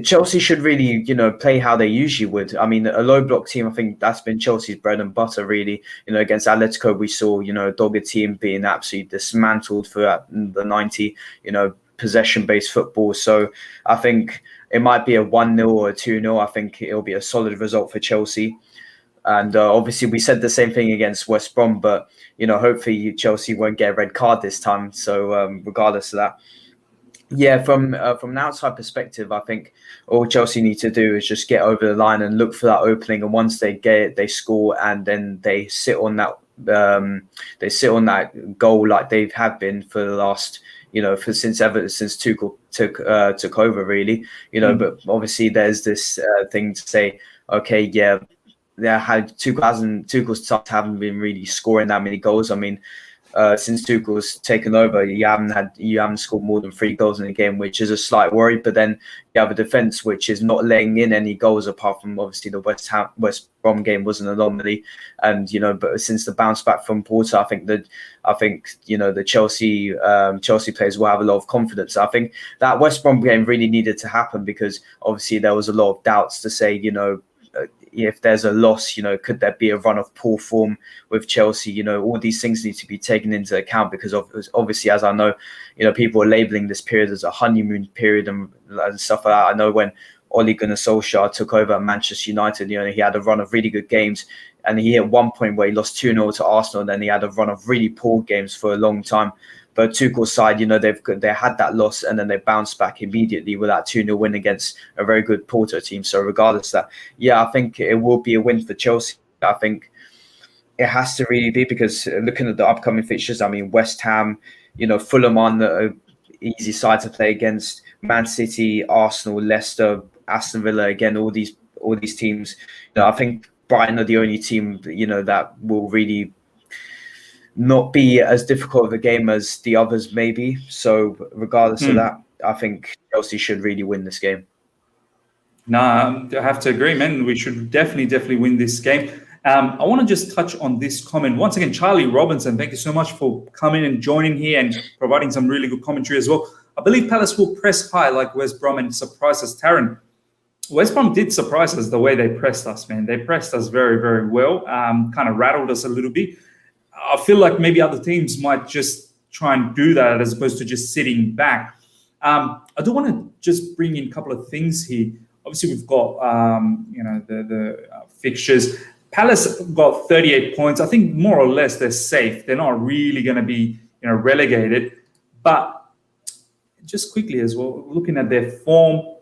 Speaker 3: Chelsea should really, you know, play how they usually would. I mean, a low block team, I think that's been Chelsea's bread and butter, really. You know, against Atletico, we saw, you know, a dogged team being absolutely dismantled throughout the 90, you know, possession-based football. So I think it might be a 1-0 or a 2-0. I think it'll be a solid result for Chelsea. And obviously, we said the same thing against West Brom, but you know, hopefully Chelsea won't get a red card this time. So regardless of that, yeah, from an outside perspective, I think all Chelsea need to do is just get over the line and look for that opening. And once they get it, they score, and then they sit on that goal like they have been for the last, you know, since Tuchel took over, really. You know, but obviously there's this thing to say, okay, yeah. Tuchel's side haven't been really scoring that many goals. I mean, since Tuchel's taken over, you haven't scored more than 3 goals in a game, which is a slight worry. But then you have a defense which is not letting in any goals, apart from obviously the West Brom game was an anomaly. And you know, but since the bounce back from Porto, I think you know the Chelsea players will have a lot of confidence. I think that West Brom game really needed to happen, because obviously there was a lot of doubts to say, you know, if there's a loss, you know, could there be a run of poor form with Chelsea? You know, all these things need to be taken into account, because obviously, as I know, you know, people are labeling this period as a honeymoon period and stuff like that. I know when Ole Gunnar Solskjaer took over at Manchester United, you know, he had a run of really good games, and he hit one point where he lost 2-0 to Arsenal, and then he had a run of really poor games for a long time. But Tuchel's side, you know, they had that loss, and then they bounced back immediately with that 2-0 win against a very good Porto team. So regardless of that, yeah, I think it will be a win for Chelsea. I think it has to really be, because looking at the upcoming fixtures, I mean, West Ham, you know, Fulham on the easy side to play against, Man City, Arsenal, Leicester, Aston Villa, again, all these teams. You know, I think Brighton are the only team, you know, that will really not be as difficult of a game as the others, maybe. So regardless of that, I think Chelsea should really win this game.
Speaker 2: I have to agree, man. We should definitely win this game. I want to just touch on this comment. Once again, Charlie Robinson, thank you so much for coming and joining here and providing some really good commentary as well. I believe Palace will press high like West Brom and surprise us. Taron, West Brom did surprise us the way they pressed us, man. They pressed us very, very well, kind of rattled us a little bit. I feel like maybe other teams might just try and do that as opposed to just sitting back. I do want to just bring in a couple of things here. Obviously, we've got you know, the fixtures. Palace got 38 points. I think more or less they're safe. They're not really going to be, you know, relegated. But just quickly as well, looking at their form,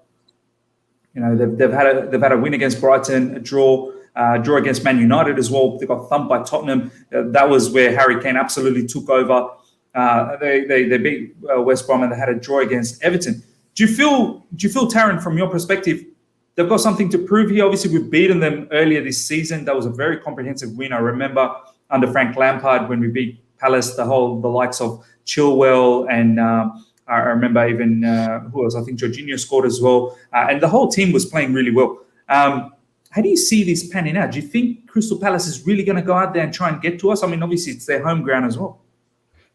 Speaker 2: you know, they've had a win against Brighton, a draw against Man United as well. They got thumped by Tottenham. That was where Harry Kane absolutely took over. They beat West Brom, and they had a draw against Everton. Do you feel, Taron, from your perspective, they've got something to prove here? Obviously, we've beaten them earlier this season. That was a very comprehensive win. I remember under Frank Lampard when we beat Palace, the likes of Chilwell, and I remember even who else? I think Jorginho scored as well, and the whole team was playing really well. How do you see this panning out? Do you think Crystal Palace is really going to go out there and try and get to us? I mean, obviously, it's their home ground as well.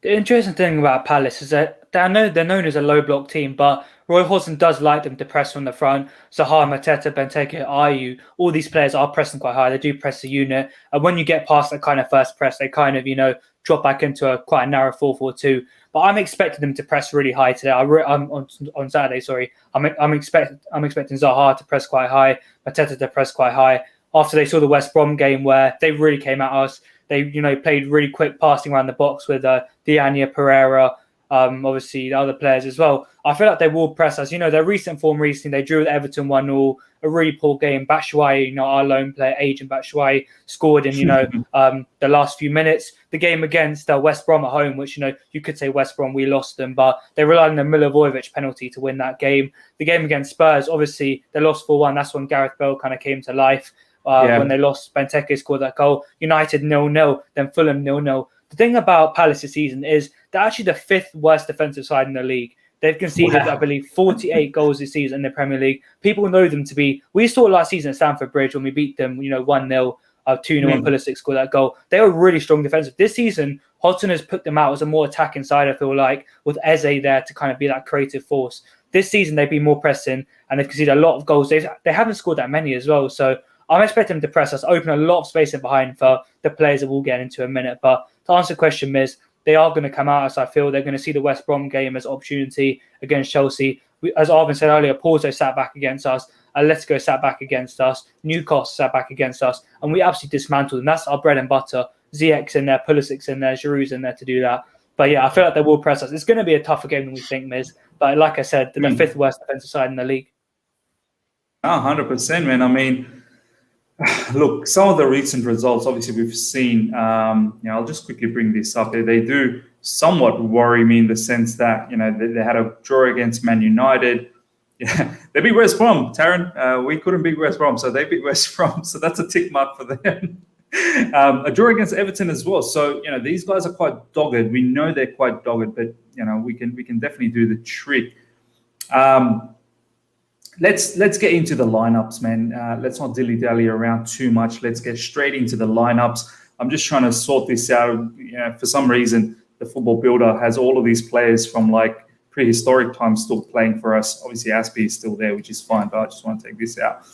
Speaker 4: The interesting thing about Palace is that they're known as a low block team, but Roy Hodgson does like them to press from the front. Zaha, Mateta, Benteke, Ayew, all these players are pressing quite high. They do press the unit. And when you get past that kind of first press, they kind of, you know, drop back into quite a narrow 4-4-2. But I'm expecting them to press really high today. On Saturday, sorry. I'm expecting Zaha to press quite high, Mateta to press quite high. After they saw the West Brom game where they really came at us, they, you know, played really quick passing around the box with Diania, Pereira, obviously the other players as well. I feel like they will press us. Their recent form recently, they drew with Everton 1-0, a really poor game. Batshuayi, our lone player, Agent Batshuayi, scored in, the last few minutes. The game against West Brom at home, which, you could say West Brom, we lost them, but they relied on the Milivojevic penalty to win that game. The game against Spurs, obviously, they lost 4-1. That's when Gareth Bale kind of came to life. When they lost, Benteke scored that goal. United 0-0, then Fulham 0-0. The thing about Palace this season is they're actually the 5th worst defensive side in the league. They've conceded, I believe, 48 goals this season in the Premier League. People know them to be... We saw last season at Stamford Bridge when we beat them, 1-0, 2-0, and Pulisic scored that goal. They were really strong defensive. This season, Hodgson has put them out as a more attacking side, I feel like, with Eze there to kind of be that creative force. This season, they've been more pressing, and they've conceded a lot of goals. They haven't scored that many as well, so I'm expecting them to press us, open a lot of space in behind for the players that we'll get into in a minute. But to answer the question, Miz, they are going to come out, as I feel. They're going to see the West Brom game as opportunity against Chelsea. As Arvind said earlier, Porto sat back against us. Atletico sat back against us. Newcastle sat back against us. And we absolutely dismantled them. That's our bread and butter. Ziyech's in there, Pulisic's in there, Giroud's in there to do that. But yeah, I feel like they will press us. It's going to be a tougher game than we think, Miz. But like I said, they're the 5th worst defensive side in the league.
Speaker 2: 100%, man. I mean, look, some of the recent results, obviously, we've seen. I'll just quickly bring this up. They do somewhat worry me in the sense that they had a draw against Man United. Yeah, they beat West Brom, Taron. We couldn't beat West Brom, so they beat West Brom. So that's a tick mark for them. A draw against Everton as well. So these guys are quite dogged. We know they're quite dogged, but we can definitely do the trick. Let's get into the lineups, man. Let's not dilly-dally around too much. Let's get straight into the lineups. I'm just trying to sort this out. For some reason, the Football Builder has all of these players from like prehistoric times still playing for us. Obviously, Aspie is still there, which is fine, but I just want to take this out.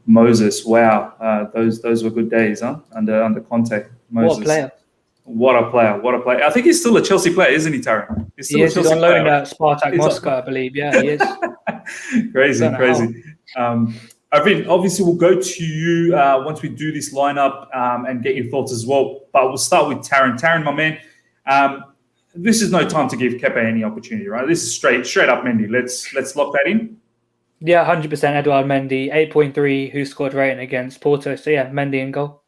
Speaker 2: Moses, wow, those were good days, huh? Under Conte, Moses. What a player! I think he's still a Chelsea player, isn't he, Taron? He's
Speaker 4: on loan at Spartak Moscow, I believe. Yeah, he is.
Speaker 2: crazy. Arvind, obviously, we'll go to you once we do this lineup and get your thoughts as well. But we'll start with Taron. Taron, my man, this is no time to give Kepa any opportunity, right? This is straight up Mendy. Let's lock that in.
Speaker 4: Yeah, 100% Edouard Mendy, 8.3, who scored rating against Porto. So yeah, Mendy in goal.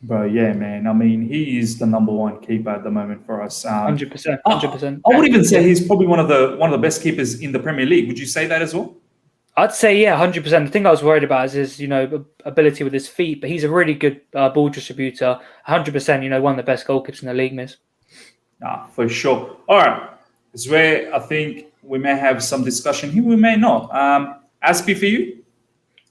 Speaker 2: Bro, yeah, man. I mean, he is the number one keeper at the moment for us.
Speaker 4: 100%.
Speaker 2: I would even say he's probably one of the best keepers in the Premier League. Would you say that as well?
Speaker 4: I'd say, yeah, 100%. The thing I was worried about is his, ability with his feet, but he's a really good ball distributor. 100%, one of the best goalkeepers in the league, miss.
Speaker 2: For sure. All right. It's where I think we may have some discussion here. We may not. Aspie for you?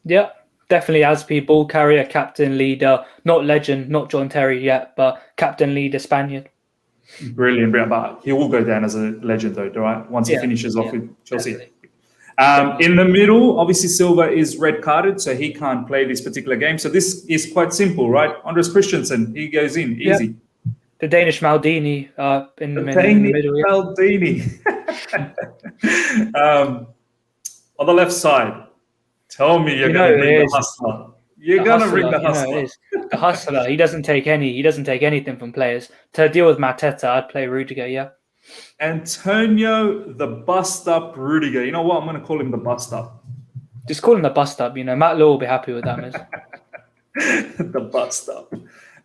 Speaker 4: Yeah. Definitely Aspie, ball carrier, captain, leader, not legend, not John Terry yet, but captain, leader, Spaniard.
Speaker 2: Brilliant. But he will go down as a legend, though, right? Once he finishes off with Chelsea. In the middle, obviously, Silva is red carded, so he can't play this particular game. So this is quite simple, right? Andres Christensen, he goes in easy.
Speaker 4: The Danish Maldini in the middle.
Speaker 2: Maldini. On the left side. Tell me you're going to bring the hustler. You're going to bring the hustler.
Speaker 4: The hustler. He doesn't take anything from players. To deal with Mateta, I'd play Rudiger, yeah.
Speaker 2: Antonio, the bust-up Rudiger. You know what? I'm going to call him the bust-up.
Speaker 4: Just call him the bust-up. Matt Law will be happy with that, miss.
Speaker 2: The bust-up.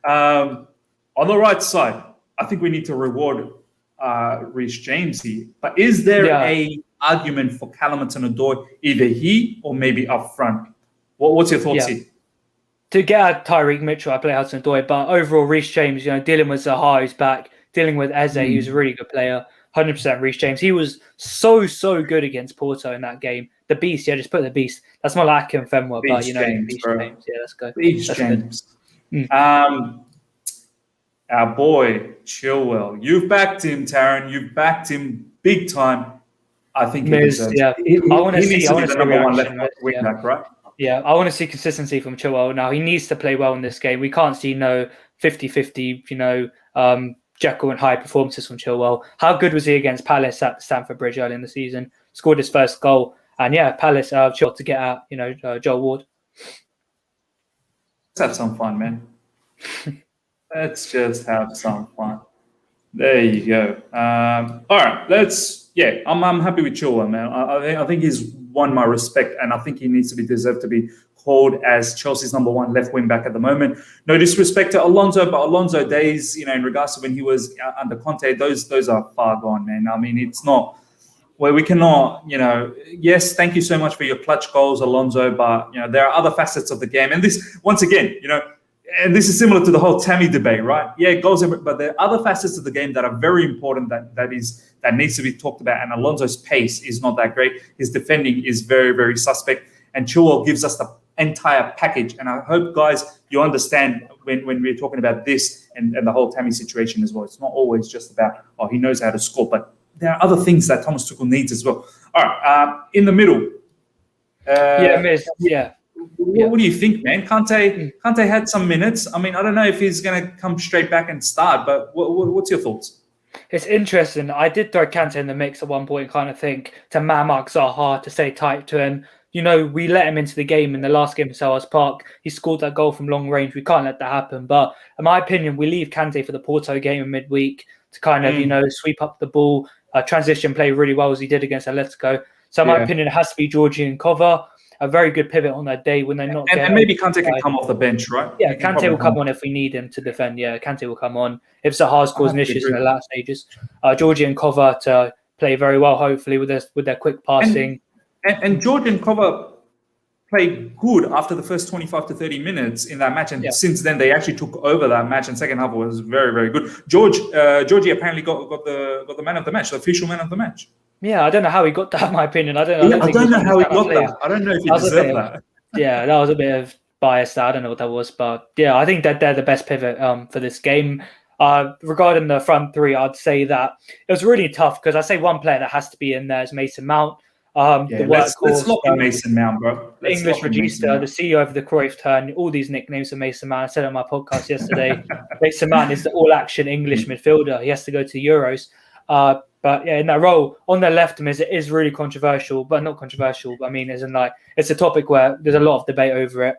Speaker 2: On the right side, I think we need to reward Reece James here. But is there a argument for Callum Hudson-Odoi, either he or maybe up front? What's your thoughts here? To
Speaker 4: get at Tyreek Mitchell, I play Hudson-Odoi, but overall, Reece James, dealing with Zaha, who's back, dealing with Eze, who's a really good player, 100% Reece James. He was so good against Porto in that game. The beast, just put the beast. That's more like Akim Fenwa, but Beast James. Yeah, let's go.
Speaker 2: Beast James. Our boy Chilwell, you've backed him, Taron. You've backed him big time. I think he deserves it. I want to see the number one left wing back, right?
Speaker 4: Yeah, I want to see consistency from Chilwell. Now, he needs to play well in this game. We can't see 50-50, Jekyll and Hyde performances from Chilwell. How good was he against Palace at Stamford Bridge early in the season? Scored his first goal. And Palace Chilwell to get at, Joel Ward.
Speaker 2: Let's have some fun, man. Let's just have some fun. There you go. All right, I'm happy with Chilwell, man. I think he's won my respect, and I think he needs to be deserved to be called as Chelsea's number one left wing back at the moment. No disrespect to Alonso, but Alonso days, in regards to when he was under Conte, those are far gone, man. I mean, it's not where we cannot, yes, thank you so much for your clutch goals, Alonso, but there are other facets of the game, and this once again, and this is similar to the whole Tammy debate, right? Yeah, goals, but there are other facets of the game that are very important that needs to be talked about. And Alonso's pace is not that great. His defending is very, very suspect. And Chilwell gives us the entire package. And I hope, guys, you understand when we're talking about this and the whole Tammy situation as well. It's not always just about, he knows how to score, but there are other things that Thomas Tuchel needs as well. All right, in the middle. What do you think, man? Kante had some minutes. I mean, I don't know if he's going to come straight back and start, but what's your thoughts?
Speaker 4: It's interesting. I did throw Kante in the mix at one point, kind of think to man mark Zaha, to stay tight to him. We let him into the game in the last game at Selhurst Park. He scored that goal from long range. We can't let that happen. But in my opinion, we leave Kante for the Porto game in midweek to kind of, sweep up the ball, transition play really well as he did against Atletico. So in my opinion, it has to be Georgian cover. A very good pivot on that day when they're not.
Speaker 2: And maybe Kante can come off the bench, right?
Speaker 4: Yeah, Kante will come on if we need him to defend. Yeah, Kante will come on if Zaha's causing issues in the last stages. Georgian cover to play very well, hopefully with their quick passing.
Speaker 2: And Georgian cover played good after the first 25 to 30 minutes in that match, and since then they actually took over that match. And second half was very, very good. Georgie apparently got the man of the match, the official man of the match.
Speaker 4: Yeah, I don't know how he got that, in my opinion. I don't know
Speaker 2: how he got that. I don't know if he deserved that.
Speaker 4: Yeah, that was a bit of bias. I don't know what that was. But yeah, I think that they're the best pivot for this game. Regarding the front three, I'd say that it was really tough because I say one player that has to be in there is Mason Mount.
Speaker 2: Let's lock in Mason Mount, bro.
Speaker 4: English Regista, the CEO of the Cruyff turn, all these nicknames for Mason Mount. I said it on my podcast yesterday. Mason Mount is the all-action English midfielder. He has to go to Euros. But yeah, in that role, on their left, it is really controversial, but not controversial. I mean, it's a topic where there's a lot of debate over it.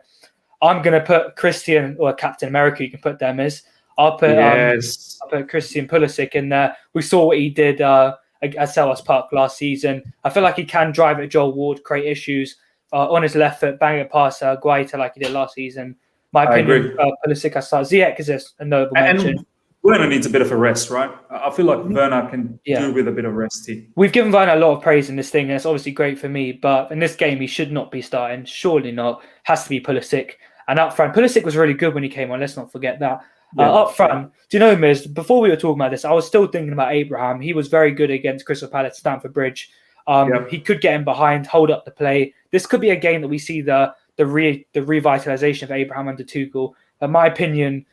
Speaker 4: I'm going to put Christian, or Captain America, you can put them as. I'll put Christian Pulisic in there. We saw what he did at Selhurst Park last season. I feel like he can drive at Joel Ward, create issues on his left foot, bang it past Guaita like he did last season. My opinion, Pulisic has started. Ziyech is a notable mention.
Speaker 2: Werner needs a bit of a rest, right? I feel like Werner can do with a bit of rest here.
Speaker 4: We've given Werner a lot of praise in this thing, and it's obviously great for me. But in this game, he should not be starting. Surely not. Has to be Pulisic. And up front, Pulisic was really good when he came on. Let's not forget that. Up front, do you know, Miz, before we were talking about this, I was still thinking about Abraham. He was very good against Crystal Palace, Stamford Bridge. He could get in behind, hold up the play. This could be a game that we see the revitalization of Abraham under Tuchel. In my opinion,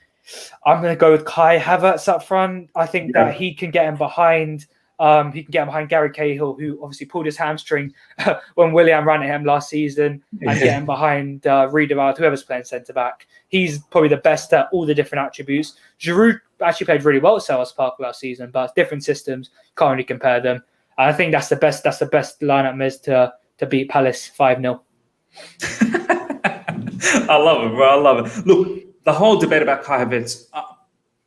Speaker 4: I'm going to go with Kai Havertz up front. I think that he can get him behind. He can get behind Gary Cahill, who obviously pulled his hamstring when Willian ran at him last season, and get him behind Riedewald, whoever's playing centre back. He's probably the best at all the different attributes. Giroud actually played really well at Selhurst Park last season, but different systems, can't really compare them. And I think that's the best lineup, Miz, to beat Palace 5-0.
Speaker 2: I love it, bro. I love it. Look, the whole debate about Kai Havertz,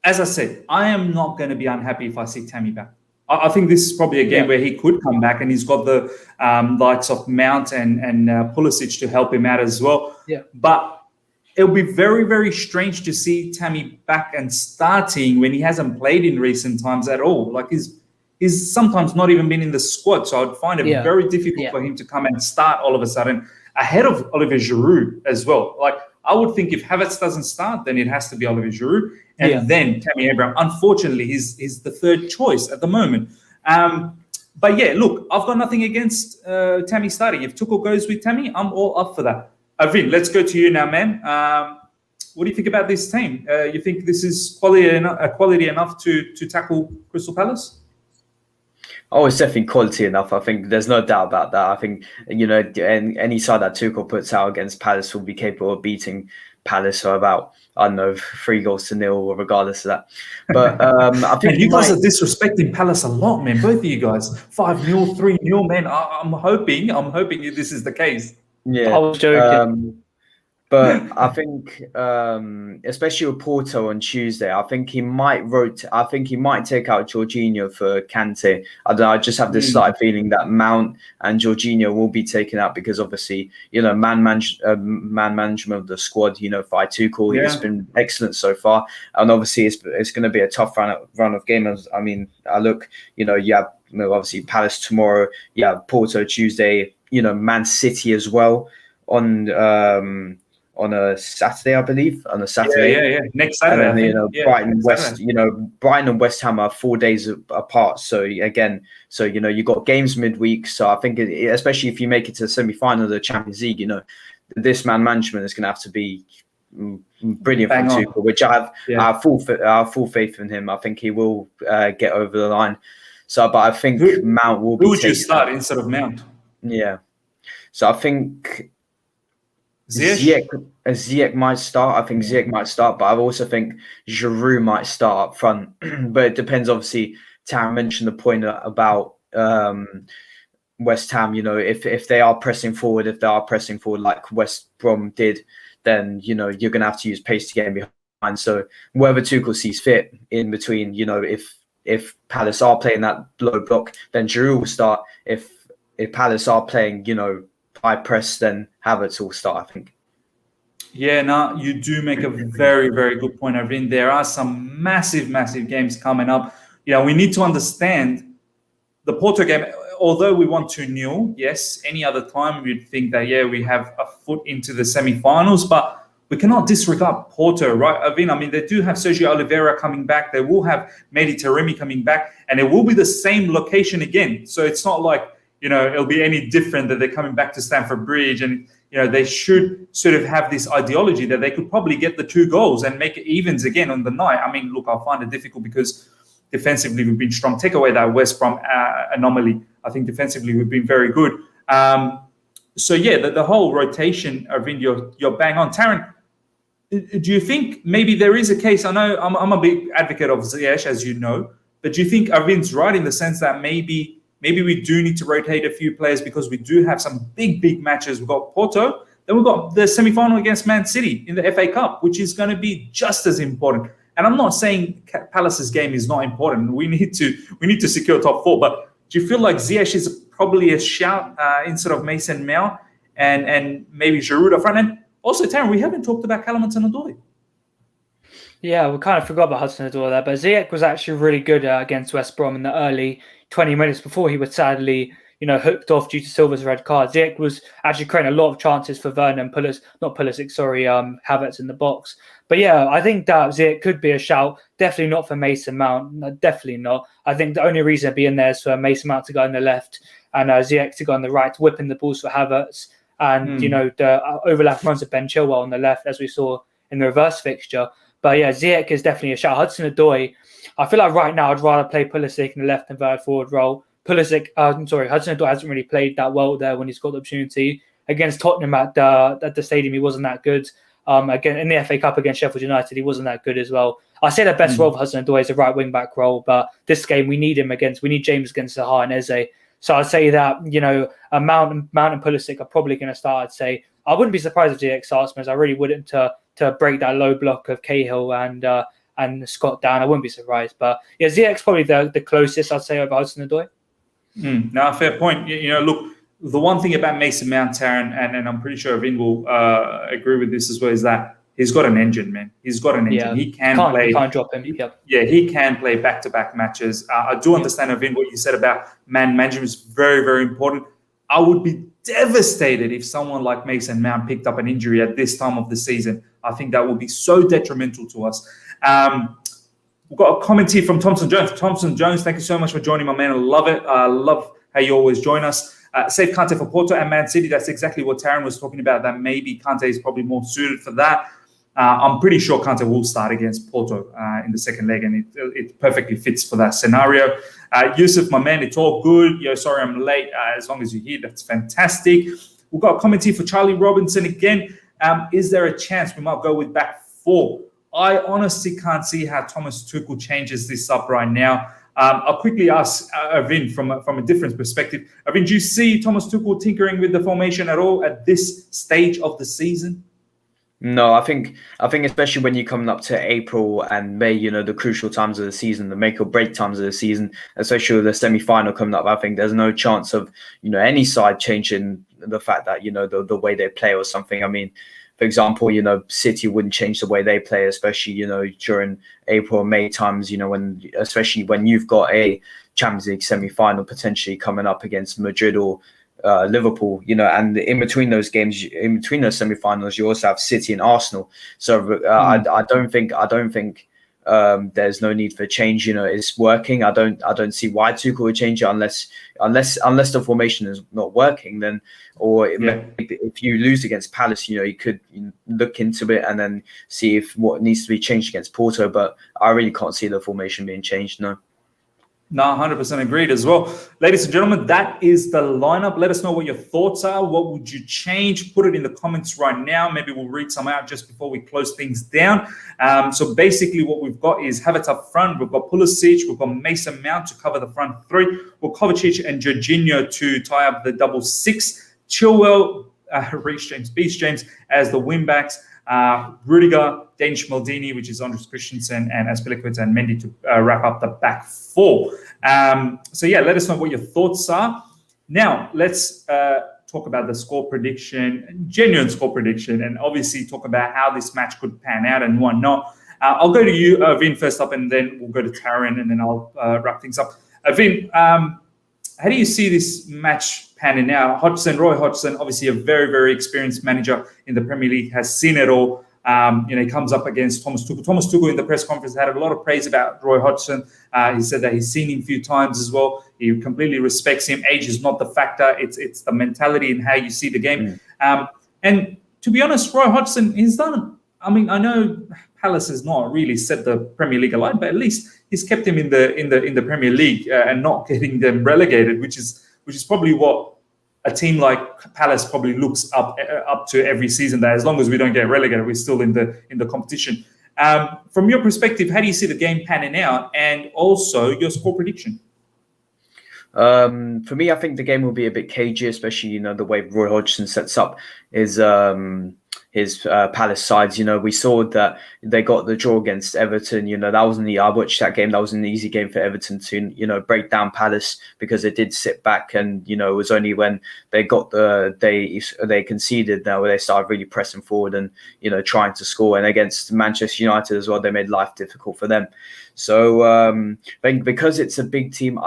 Speaker 2: as I said, I am not going to be unhappy if I see Tammy back. I think this is probably a game where he could come back, and he's got the likes of Mount and Pulisic to help him out as well. Yeah. But it'll be very, very strange to see Tammy back and starting when he hasn't played in recent times at all. Like he's sometimes not even been in the squad, so I'd find it very difficult for him to come and start all of a sudden ahead of Olivier Giroud as well. Like, I would think if Havertz doesn't start, then it has to be Olivier Giroud. And then Tammy Abraham. Unfortunately, he's the third choice at the moment. But yeah, look, I've got nothing against Tammy starting. If Tuchel goes with Tammy, I'm all up for that. Arvind, let's go to you now, man. What do you think about this team? You think this is quality enough to tackle Crystal Palace?
Speaker 3: Oh, it's definitely quality enough. I think there's no doubt about that. I think, any side that Tuchel puts out against Palace will be capable of beating Palace for about, 3-0 regardless of that. But I think
Speaker 2: you guys are disrespecting Palace a lot, man. Both of you guys, 5-0, 3-0, man. I'm hoping this is the case.
Speaker 3: Yeah,
Speaker 4: I was joking.
Speaker 3: But I think, especially with Porto on Tuesday, I think he might take out Jorginho for Kante. I don't know. I just have this slight feeling that Mount and Jorginho will be taken out because obviously, man management of the squad. By Tuchel, it's been excellent so far, and obviously it's going to be a tough run of games. I mean, you have obviously Palace tomorrow. You have Porto Tuesday. Man City as well on a Saturday, I believe. On a Saturday,
Speaker 2: yeah. Next Saturday,
Speaker 3: and then, Brighton and West Ham are 4 days apart. So again, you got games midweek. So I think, especially if you make it to the semi-final of the Champions League, this man management is going to have to be brilliant from Tuchel, which I have full faith in him. I think he will get over the line. So, but I think Mount will be.
Speaker 2: Who would you start instead of Mount?
Speaker 3: Yeah. So I think
Speaker 2: Ziyech
Speaker 3: might start. I think Ziyech might start, but I also think Giroud might start up front. But it depends. Obviously, Taron mentioned the point about West Ham. If they are pressing forward, like West Brom did, then you're going to have to use pace to get in behind. So wherever Tuchel sees fit in between, if Palace are playing that low block, then Giroud will start. If Palace are playing, high press, then Havertz will start, I think.
Speaker 2: Yeah, no, you do make a very, very good point, Arvind. There are some massive, massive games coming up. We need to understand the Porto game. Although we won 2-0, yes, any other time we'd think that, we have a foot into the semi-finals, but we cannot disregard Porto, right, Arvind? I mean, they do have Sergio Oliveira coming back. They will have Mehdi Taremi coming back, and it will be the same location again. So it's not like, it'll be any different that they're coming back to Stamford Bridge. And, they should sort of have this ideology that they could probably get the 2 goals and make it evens again on the night. I mean, look, I find it difficult because defensively we've been strong. Take away that West Brom anomaly. I think defensively we've been very good. So, the whole rotation, Arvind, you're bang on. Taron, do you think maybe there is a case? I know I'm a big advocate of Ziyech, as you know, but do you think Arvind's right in the sense that maybe we do need to rotate a few players because we do have some big matches? We've got Porto, then we've got the semi-final against Man City in the FA Cup, which is going to be just as important. And I'm not saying Palace's game is not important. We need to secure top 4. But do you feel like Ziyech is probably a shout instead of Mason Mount and maybe Giroud up front? And also, Taron, we haven't talked about Callum Hudson-Odoi.
Speaker 4: Yeah, we kind of forgot about Hudson-Odoi there, but Ziyech was actually really good against West Brom in the early 20 minutes before he was sadly, hooked off due to Silva's red card. Ziyech was actually creating a lot of chances for Vernon, Havertz in the box. But I think that Ziyech could be a shout. Definitely not for Mason Mount. No, definitely not. I think the only reason to be in there is for Mason Mount to go on the left and Ziyech to go on the right, whipping the balls for Havertz. And, the overlap runs of Ben Chilwell on the left, as we saw in the reverse fixture. But Ziyech is definitely a shout. Hudson-Odoi, I feel like right now I'd rather play Pulisic in the left and third forward role. Hudson-Odoi hasn't really played that well there when he's got the opportunity. Against Tottenham at the stadium, he wasn't that good. Again, in the FA Cup against Sheffield United, he wasn't that good as well. I say the best role for Hudson-Odoi is a right wing back role, but this game we need James against Zaha and Eze. So I'd say that, a Mount and Pulisic are probably going to start. I'd say I wouldn't be surprised if Ziyech starts, because I really wouldn't to break that low block of Cahill and Scott down. I wouldn't be surprised. But Ziyech's probably the closest, I'd say, over Hudson-Odoi.
Speaker 2: No, fair point. Look, the one thing about Mason Mount, Taron, and I'm pretty sure Arvind will agree with this as well, is that he's got an engine, man. He's got an engine.
Speaker 4: Yeah.
Speaker 2: He can't
Speaker 4: drop him. Yep.
Speaker 2: Yeah, he can play back-to-back matches. I do understand, Arvind, what you said about man management is very, very important. I would be devastated if someone like Mason Mount picked up an injury at this time of the season. I think that would be so detrimental to us. We've got a comment here from Thompson Jones. Thompson Jones, thank you so much for joining, my man. I love it. I love how you always join us. Save Kante for Porto and Man City. That's exactly what Taron was talking about, that maybe Kante is probably more suited for that. I'm pretty sure Kante will start against Porto in the second leg, and it perfectly fits for that scenario. Yusuf, my man, it's all good. Sorry I'm late. As long as you're here, that's fantastic. We've got a comment here for Charlie Robinson again. Is there a chance we might go with back 4? I honestly can't see how Thomas Tuchel changes this up right now. I'll quickly ask Arvind from a different perspective. Arvind, do you see Thomas Tuchel tinkering with the formation at all at this stage of the season?
Speaker 3: No, I think especially when you're coming up to April and May, the crucial times of the season, the make or break times of the season, especially with the semi-final coming up, I think there's no chance of, any side changing the fact that, the way they play or something. I mean, for example, City wouldn't change the way they play, especially, during April or May times, especially when you've got a Champions League semi-final potentially coming up against Madrid or Liverpool, and in between those games, in between those semi-finals, you also have City and Arsenal. So I don't think there's no need for change. It's working. I don't see why Tuchel would change it unless the formation is not working. Then, or if you lose against Palace, you could look into it and then see if what needs to be changed against Porto. But I really can't see the formation being changed. No.
Speaker 2: No, 100% agreed as well. Ladies and gentlemen, that is the lineup. Let us know what your thoughts are. What would you change? Put it in the comments right now. Maybe we'll read some out just before we close things down. So basically what we've got is Havertz up front. We've got Pulisic. We've got Mason Mount to cover the front three. We've got Kovacic and Jorginho to tie up the double six. Chilwell, Reece James, Beast James as the wing backs. Rudiger, Danish Maldini, which is Andres Christensen, and Azpilicueta and Mendy to wrap up the back four. So yeah, let us know what your thoughts are. Now, let's talk about the score prediction, genuine score prediction, and obviously talk about how this match could pan out and whatnot. I'll go to you, Vin, first up, and then we'll go to Taron, and then I'll wrap things up. Vin, how do you see this match panning out? Roy Hodgson, obviously a very, very experienced manager in the Premier League, has seen it all. He comes up against Thomas Tuchel. Thomas Tuchel in the press conference had a lot of praise about Roy Hodgson. He said that he's seen him a few times as well. He completely respects him. Age is not the factor. It's the mentality and how you see the game. And to be honest, Roy Hodgson, he's done. I mean, I know Palace has not really set the Premier League alight, but at least he's kept him in the Premier League and not getting them relegated, which is probably what a team like Palace probably looks up to every season. That as long as we don't get relegated, we're still in the competition. From your perspective, how do you see the game panning out, and also your score prediction?
Speaker 3: For me, I think the game will be a bit cagey, especially the way Roy Hodgson sets up his Palace sides. We saw that they got the draw against Everton. That wasn't I watched that game. That was an easy game for Everton to break down Palace, because they did sit back, and it was only when they got they conceded now where they started really pressing forward and trying to score. And against Manchester United as well, they made life difficult for them. So I think because it's a big team,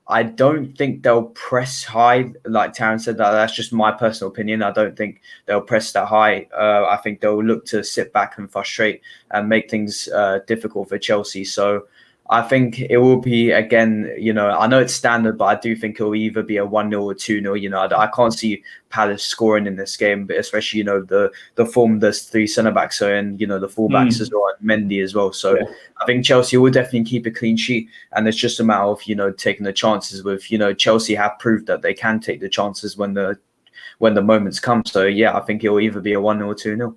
Speaker 3: I don't think they'll press high, like Taron said. That's just my personal opinion. I don't think they'll press that high. I think they'll look to sit back and frustrate and make things difficult for Chelsea. So I think it will be, again, I know it's standard, but I do think it will either be a 1-0 or 2-0. I can't see Palace scoring in this game, but especially, the form there's three centre-backs and, the full-backs as well, and Mendy as well. So I think Chelsea will definitely keep a clean sheet, and it's just a matter of, taking the chances with, Chelsea have proved that they can take the chances when the moments come. So, yeah, I think it will either be a 1-0 or 2-0.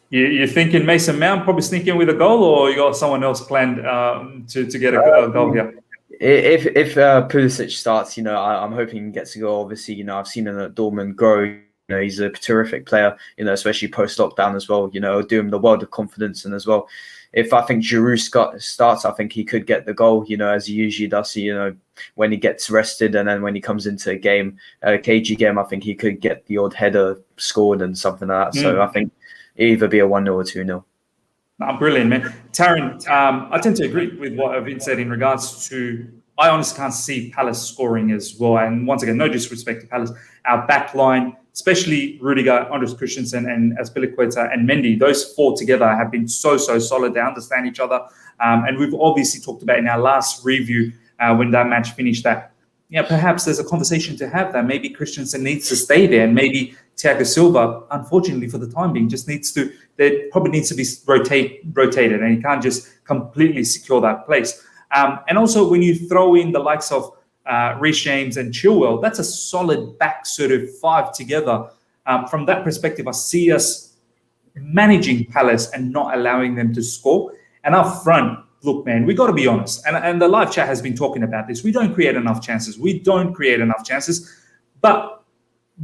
Speaker 2: You're thinking Mason Mount probably sneak in with a goal, or you got someone else planned to get a goal here?
Speaker 3: If Pulisic starts, I'm hoping he gets a goal. Obviously, I've seen him at Dortmund grow. He's a terrific player, especially post-lockdown as well. Do him the world of confidence. And as well, if I think Giroud starts, I think he could get the goal, as he usually does. When he gets rested, and then when he comes into a cagey game, I think he could get the odd header scored and something like that. So I think either be a 1-0 or 2-0.
Speaker 2: Brilliant, man. Taron, I tend to agree with what Vin said in regards to, I honestly can't see Palace scoring as well. And once again, no disrespect to Palace. Our back line, especially Rudiger, Andres Christensen, and Azpilicueta and Mendy, those four together have been so solid. They understand each other. And we've obviously talked about in our last review when that match finished that, perhaps there's a conversation to have that maybe Christensen needs to stay there, and maybe Thiago Silva, unfortunately for the time being, there probably needs to be rotated, and he can't just completely secure that place. And also when you throw in the likes of Reece James and Chilwell, that's a solid back sort of five together. From that perspective, I see us managing Palace and not allowing them to score. And up front, look, man, we got to be honest. And the live chat has been talking about this. We don't create enough chances. But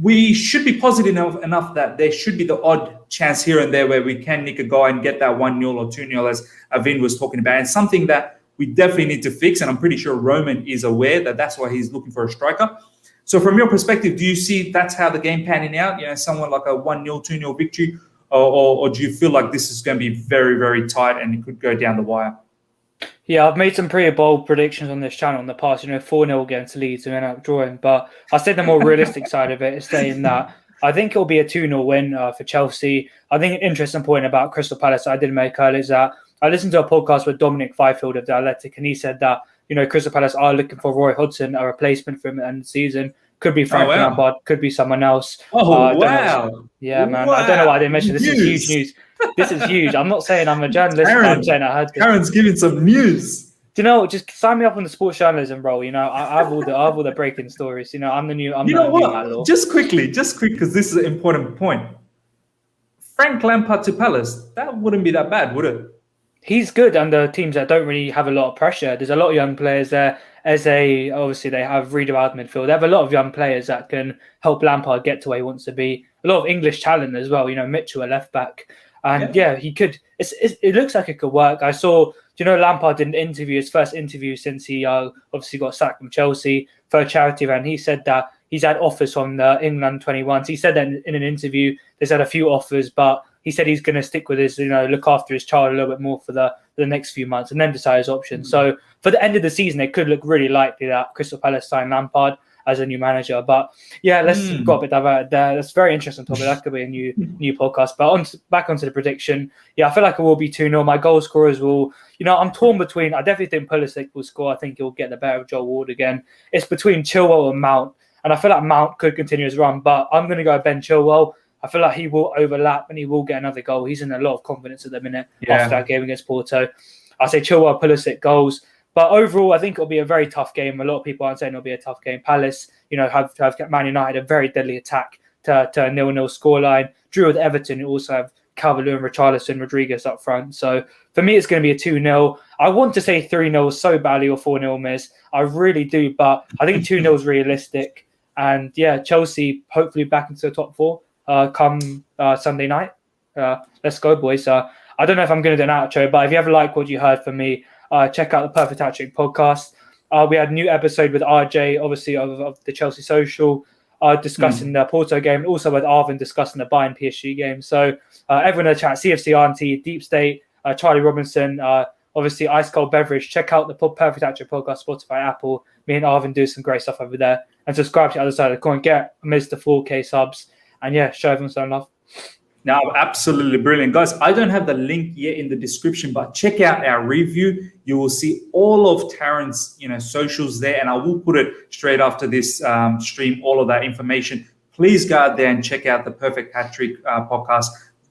Speaker 2: we should be positive enough that there should be the odd chance here and there where we can nick a goal and get that 1-0 or 2-0, as Arvind was talking about, and something that we definitely need to fix. And I'm pretty sure Roman is aware that that's why he's looking for a striker. So from your perspective, do you see that's how the game panning out? Someone like a 1-0, 2-0 victory, or do you feel like this is going to be very, very tight and it could go down the wire?
Speaker 4: Yeah, I've made some pretty bold predictions on this channel in the past, 4-0 against Leeds and end up drawing. But I said the more realistic side of it is saying that I think it'll be a 2-0 win for Chelsea. I think an interesting point about Crystal Palace I did make earlier is that I listened to a podcast with Dominic Fifield of The Athletic, and he said that, Crystal Palace are looking for Roy Hodgson, a replacement for him at the end of the season. Could be Frank Lampard, could be someone else.
Speaker 2: Wow.
Speaker 4: Yeah, man.
Speaker 2: Wow.
Speaker 4: I don't know why I didn't mention this. Is huge news. This is huge. I'm not saying I'm a journalist, but I'm saying I heard this.
Speaker 2: Karen's giving some news.
Speaker 4: Do you know? Just sign me up on the sports journalism role. I have all the breaking stories. I'm the new.
Speaker 2: Just quickly, because this is an important point. Frank Lampard to Palace, that wouldn't be that bad, would it?
Speaker 4: He's good under teams that don't really have a lot of pressure. There's a lot of young players there. Obviously they have Reed out midfield. They have a lot of young players that can help Lampard get to where he wants to be. A lot of English talent as well. Mitchell, a left back, and he could. It looks like it could work. I saw. Lampard did an interview, his first interview since he obviously got sacked from Chelsea for a charity event. He said that he's had offers from the England 21s. He said that in an interview. There's had a few offers, but he said he's going to stick with his, look after his child a little bit more for the next few months and then decide his options. So for the end of the season, it could look really likely that Crystal Palace sign Lampard as a new manager. But yeah, let's got a bit diverted there. That's a very interesting topic. That could be a new podcast. But back onto the prediction. Yeah, I feel like it will be 2-0. My goal scorers will, I'm torn between, I definitely think Pulisic will score. I think he'll get the better of Joel Ward again. It's between Chilwell and Mount. And I feel like Mount could continue his run, but I'm going to go Ben Chilwell. I feel like he will overlap and he will get another goal. He's in a lot of confidence at the minute after that game against Porto. I say Chilwell, Pulisic goals. But overall, I think it'll be a very tough game. A lot of people aren't saying it'll be a tough game. Palace, have Man United, a very deadly attack to a 0-0 scoreline. Drew with Everton, who also have Calvert-Lewin, Richarlison, Rodriguez up front. So for me, it's going to be a 2-0. I want to say 3-0 so badly or 4-0 miss. I really do. But I think 2-0 is realistic. And yeah, Chelsea hopefully back into the top 4. Come Sunday night. Let's go, boys. I don't know if I'm going to do an outro, but if you ever like what you heard from me, check out the Perfect Hat-Trick podcast. We had a new episode with RJ, obviously, of the Chelsea Social, discussing the Porto game, also with Arvind discussing the Bayern PSG game. So everyone in the chat, CFC Auntie, Deep State, Charlie Robinson, obviously Ice Cold Beverage. Check out the Perfect Hat-Trick podcast, Spotify, Apple. Me and Arvind do some great stuff over there. And subscribe to the other side of the coin. Get amidst the 4K subs. And yeah, show everyone some love.
Speaker 2: Now, absolutely brilliant. Guys, I don't have the link yet in the description, but check out our review. You will see all of Taron's, socials there, and I will put it straight after this stream, all of that information. Please go out there and check out the Perfect Hat-Trick podcast.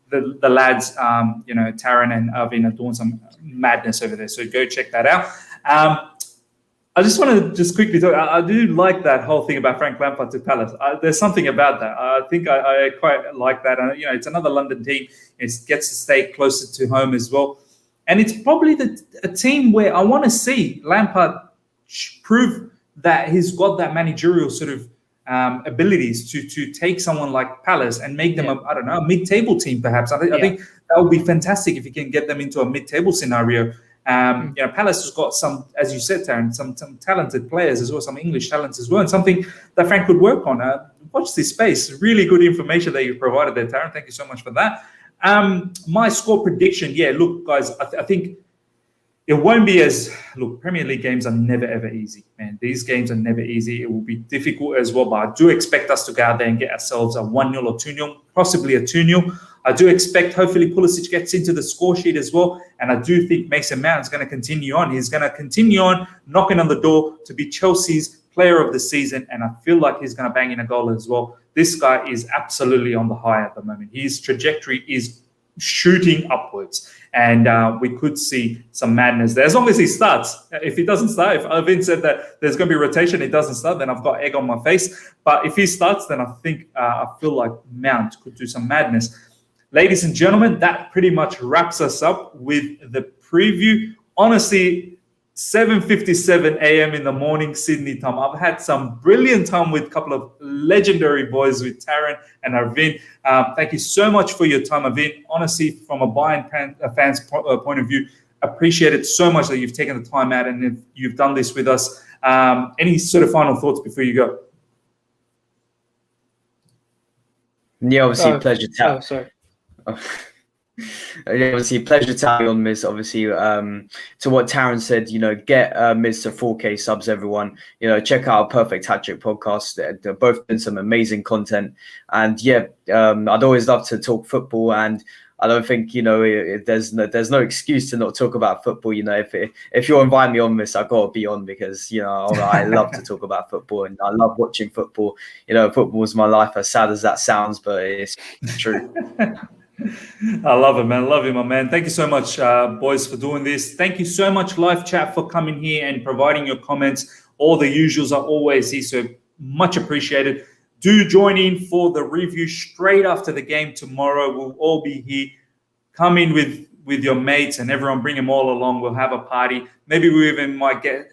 Speaker 2: The lads, Taron and Arvind are doing some madness over there, so go check that out. I just want to quickly talk. I do like that whole thing about Frank Lampard to Palace. There's something about that. I think I quite like that. And, it's another London team. It gets to stay closer to home as well. And it's probably a team where I want to see Lampard prove that he's got that managerial sort of abilities to take someone like Palace and make them, a mid-table team perhaps. I think that would be fantastic if you can get them into a mid-table scenario. Palace has got some, as you said, Taron, some talented players as well, some English talents as well, and something that Frank could work on. Watch this space. Really good information that you provided there, Taron. Thank you so much for that. My score prediction, look, guys, I think it won't be Premier League games are never, ever easy, man. These games are never easy. It will be difficult as well, but I do expect us to go out there and get ourselves a 1-0 or 2-0, possibly a 2-0. I do expect, hopefully, Pulisic gets into the score sheet as well. And I do think Mason Mount is going to continue on. He's going to continue on knocking on the door to be Chelsea's player of the season. And I feel like he's going to bang in a goal as well. This guy is absolutely on the high at the moment. His trajectory is shooting upwards. And we could see some madness there. As long as he starts. If he doesn't start, if Arvind said that there's going to be rotation, he doesn't start, then I've got egg on my face. But if he starts, then I feel like Mount could do some madness. Ladies and gentlemen, that pretty much wraps us up with the preview. Honestly, 7:57 a.m. in the morning Sydney time. I've had some brilliant time with a couple of legendary boys with Taron and Arvind. Thank you so much for your time, Arvind. Honestly, from a Bayern fan's point of view, appreciate it so much that you've taken the time out and you've done this with us. Any sort of final thoughts before you go?
Speaker 3: Yeah, obviously, pleasure.
Speaker 4: Sorry.
Speaker 3: Obviously, pleasure to have you on, Miz. Obviously, to what Taron said, get Miz to 4K subs, everyone. Check out our Perfect Hat Trick podcast. They're both been some amazing content, and I'd always love to talk football. And I don't think there's no excuse to not talk about football. If you're inviting me on, Miss, I gotta be on because I love to talk about football and I love watching football. Football is my life. As sad as that sounds, but it's true.
Speaker 2: I love it, man. Love you, my man. Thank you so much, boys, for doing this. Thank you so much, live chat, for coming here and providing your comments. All the usuals are always here, so much appreciated. Do join in for the review straight after the game tomorrow. We'll all be here. Come in with your mates and everyone. Bring them all along. We'll have a party. Maybe we even might get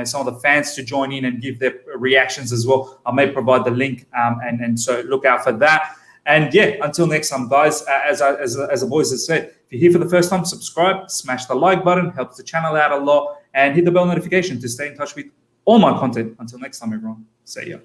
Speaker 2: some of the fans to join in and give their reactions as well. I may provide the link, and so look out for that. And until next time, guys, as the boys have said, if you're here for the first time, subscribe, smash the like button, helps the channel out a lot, and hit the bell notification to stay in touch with all my content. Until next time, everyone, see ya.